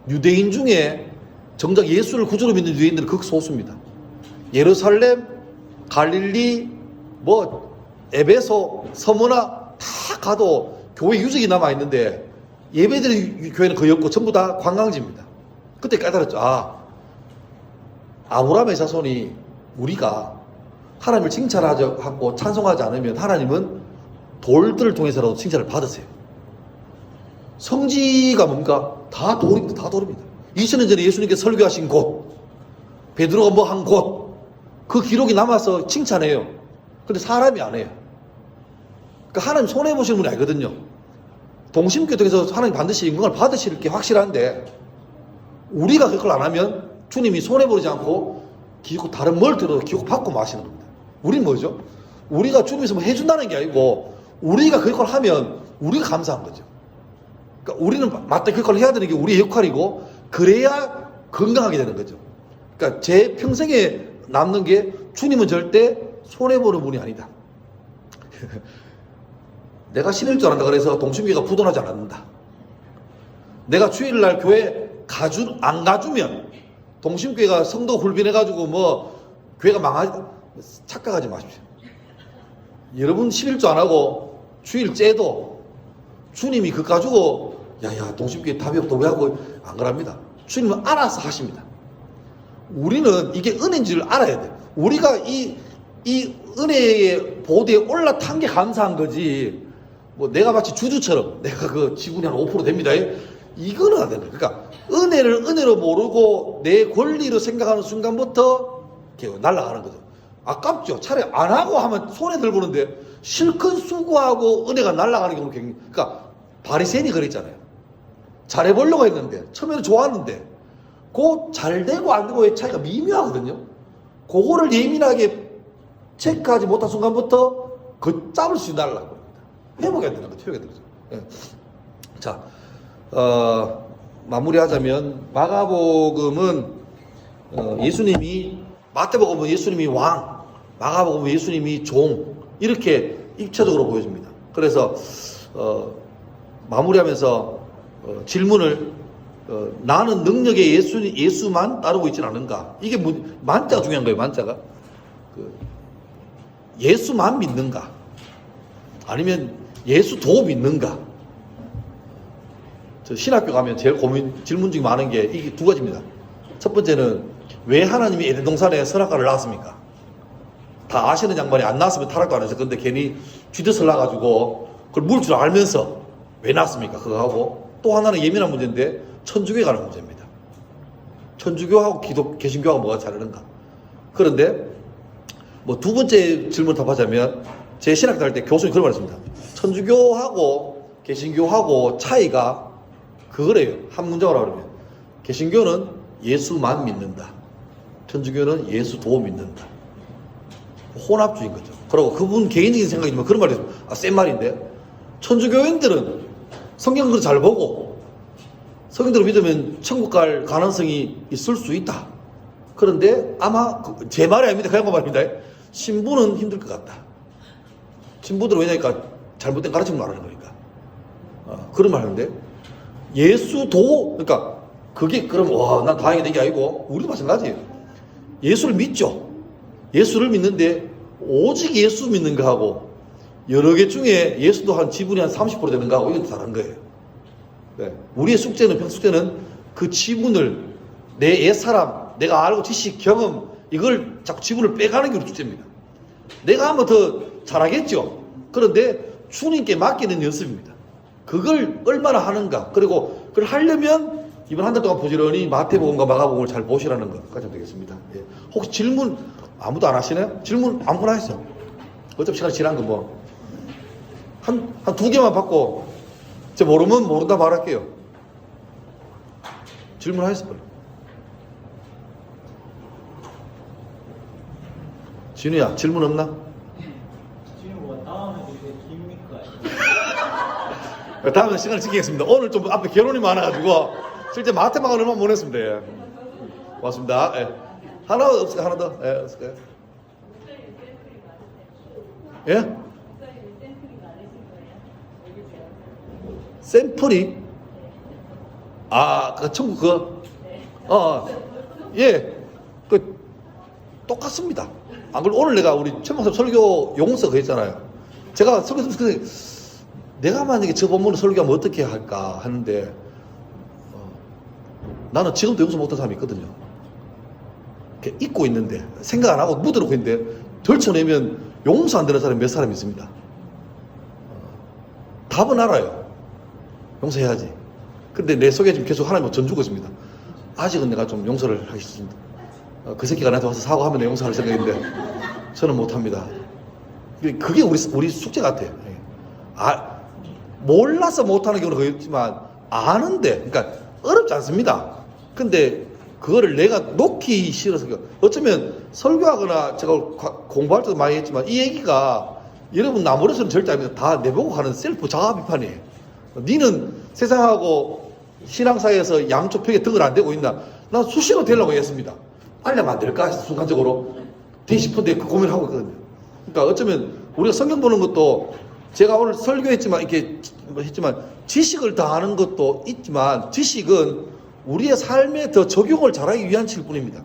유대인 중에 정작 예수를 구주로 믿는 유대인들은 극소수입니다. 예루살렘, 갈릴리, 에베소, 서머나 다 가도 교회 유적이 남아있는데 예배드리는 교회는 거의 없고 전부 다 관광지입니다. 그때 깨달았죠. 아브라함의 자손이 우리가 하나님을 칭찬하고 찬송하지 않으면 하나님은 돌들을 통해서라도 칭찬을 받으세요. 성지가 뭡니까? 다 돌입니다. 다 돌입니다. 2000년 전에 예수님께 설교하신 곳, 베드로가 뭐 한 곳, 그 기록이 남아서 칭찬해요. 근데 사람이 안 해요. 그러니까 하나님 손해보시는 분이 아니거든요. 동심교회 통해서 하나님 반드시 영광을 받으실 게 확실한데, 우리가 그걸 안 하면 주님이 손해보지 않고 기고 다른 뭘 들어도 기고 받고 마시는 겁니다. 우리는 뭐죠? 우리가 주님에서 뭐 해준다는 게 아니고, 우리가 그걸 하면 우리가 감사한 거죠. 그러니까 우리는 맞다 그걸 해야 되는 게 우리의 역할이고, 그래야 건강하게 되는 거죠. 그러니까 제 평생에 남는 게, 주님은 절대 손해보는 분이 아니다. 내가 신일 줄 안다 그래서 동심교회가 부도나지 않는다. 내가 주일날 교회 안 가주면 동심교회가 성도 굴빈해가지고 뭐 교회가 망하지, 착각하지 마십시오. 여러분 11조 안 하고 주일째도 주님이 그거 가지고 야야 동심교회 답이 없다 왜 하고 안 그럽니다. 주님은 알아서 하십니다. 우리는 이게 은혜인 줄 알아야 돼. 우리가 이 은혜의 보드에 올라탄 게 감사한 거지, 뭐 내가 마치 주주처럼 내가 그 지분이 한 5% 됩니다, 이거는 안 된다. 그러니까 은혜를 은혜로 모르고 내 권리로 생각하는 순간부터 날아가는 거죠. 아깝죠. 차라리 안 하고 하면 손에 들 보는데 실컷 수고하고 은혜가 날아가는 경우가 굉장히, 그러니까 바리새인이 그랬잖아요. 잘해보려고 했는데 처음에는 좋았는데 그 잘되고 안 되고의 차이가 미묘하거든요. 그거를 예민하게 체크하지 못한 순간부터 그 짬을 수 날라고 합니다. 회복해야 되는 거죠. 회복해야 되는 거죠. 예. 자, 마무리하자면 마가복음은 예수님이, 마태복음은 예수님이 왕, 마가복음은 예수님이 종, 이렇게 입체적으로 보여집니다. 그래서 마무리하면서 질문을 나는 능력의 예수만 따르고 있지는 않은가? 이게 만자가 중요한 거예요. 만자가 예수만 믿는가? 아니면 예수도 믿는가? 저 신학교 가면 제일 질문 중에 많은 게 이게 두 가지입니다. 첫 번째는 왜 하나님이 에덴 동산에 선악과를 낳았습니까? 다 아시는 양반이 안 낳았으면 타락도 안 했을 건데 괜히 쥐덫을 놔가지고 그걸 물 줄 알면서 왜 낳았습니까? 그거 하고, 또 하나는 예민한 문제인데 천주교에 관한 문제입니다. 천주교하고 개신교하고 뭐가 다르는가? 그런데 뭐 두 번째 질문 답하자면, 제 신학교 할 때 교수님 그런 말 했습니다. 천주교하고 개신교하고 차이가 그거래요. 한 문장으로 하면 개신교는 예수만 믿는다, 천주교는 예수도 믿는다. 혼합주의인 거죠. 그리고 그분 개인적인 생각이지만 그런 말이 있습니다. 센 말인데, 천주교인들은 성경을 잘 보고 성경대로 믿으면 천국 갈 가능성이 있을 수 있다. 그런데 아마 제 말이 아닙니다. 그냥 말입니다. 신부는 힘들 것 같다. 신부들은 왜냐니까 잘못된 가르침을 말하는 거니까. 그런 말 하는데, 예수도, 그러니까 그게 그럼 난 다행히 된 게 아니고, 우리도 마찬가지예요. 예수를 믿죠. 예수를 믿는데 오직 예수 믿는 거하고 여러 개 중에 예수도 한 지분이 한 30% 되는 거하고 이건 다른 거예요. 네. 우리의 숙제는, 평숙제는 그 지분을, 내 옛사람, 내가 알고 지식, 경험, 이걸 자꾸 지분을 빼가는 게 우리 숙제입니다. 내가 하면 더 잘하겠죠. 그런데 주님께 맡기는 연습입니다. 그걸 얼마나 하는가. 그리고 그걸 하려면 이번 한 달 동안 부지런히 마태복음과 마가복음을 잘 보시라는 것까지 되겠습니다. 예. 혹시 질문 아무도 안 하시나요? 질문 아무거나 하시죠. 어차피 시간이 지난 거 뭐. 한 두 개만 받고, 제가 모르면 모른다 말할게요. 질문 하셨을 거예요. 진우야, 질문 없나? 질문 다음에 되게 깁니까? 다음에 시간을 지키겠습니다. 오늘 좀 앞에 결혼이 많아가지고 실제 마태막은 얼마 못 했습니다. 예. 고맙습니다. 예. 하나 없을까요? 하나 더? 예, 없을까요? 예? 샘플이? 그 천국 그거? 예. 똑같습니다. 안 그래도 오늘 내가 우리 최목사 설교 용서 그랬잖아요. 제가 설교, 내가 만약에 저 본문을 설교하면 어떻게 할까 하는데, 나는 지금도 용서 못한 사람이 있거든요. 잊고 있는데, 생각 안 하고 묻어놓고 있는데, 덜쳐내면 용서 안 되는 사람이 몇 사람이 있습니다. 답은 알아요. 용서해야지. 근데 내 속에 지금 계속 하나님을 전 주고 있습니다. 아직은 내가 좀 용서를 하겠습니다. 그 새끼가 나한테 와서 사과하면 내가 용서할 생각인데 저는 못합니다. 그게 우리 숙제 같아요. 몰라서 못하는 경우는 거의 있지만 아는데, 그러니까 어렵지 않습니다. 근데 그거를 내가 놓기 싫어서, 어쩌면 설교하거나 제가 공부할 때도 많이 했지만 이 얘기가 여러분 나 머릿속은 절대 아닙니다. 다 내보고 하는 셀프 자아 비판이에요. 니는 세상하고 신앙사회에서 양쪽 벽에 덕을 안 대고 있나? 난 수시로 되려고 했습니다. 알려면 안 될까? 순간적으로 되고 싶은데 그 고민을 하고 있거든요. 그러니까 어쩌면 우리가 성경 보는 것도 제가 오늘 설교했지만 이렇게 했지만 지식을 다 아는 것도 있지만 지식은 우리의 삶에 더 적용을 잘하기 위한 칠 뿐입니다.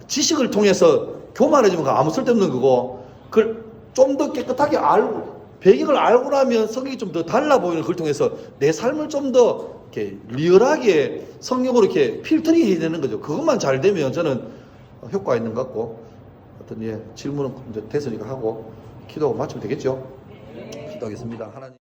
지식을 통해서 교만해지면 아무 쓸데없는 거고, 그걸 좀 더 깨끗하게 알고 배경을 알고 나면 성경이 좀 더 달라 보이는 걸 통해서 내 삶을 좀 더 이렇게 리얼하게 성경으로 이렇게 필터링 해야 되는 거죠. 그것만 잘 되면 저는 효과가 있는 것 같고, 어떤 질문은 이제 대선이가 하고 기도하고 마치면 되겠죠. 기도하겠습니다. 하나님.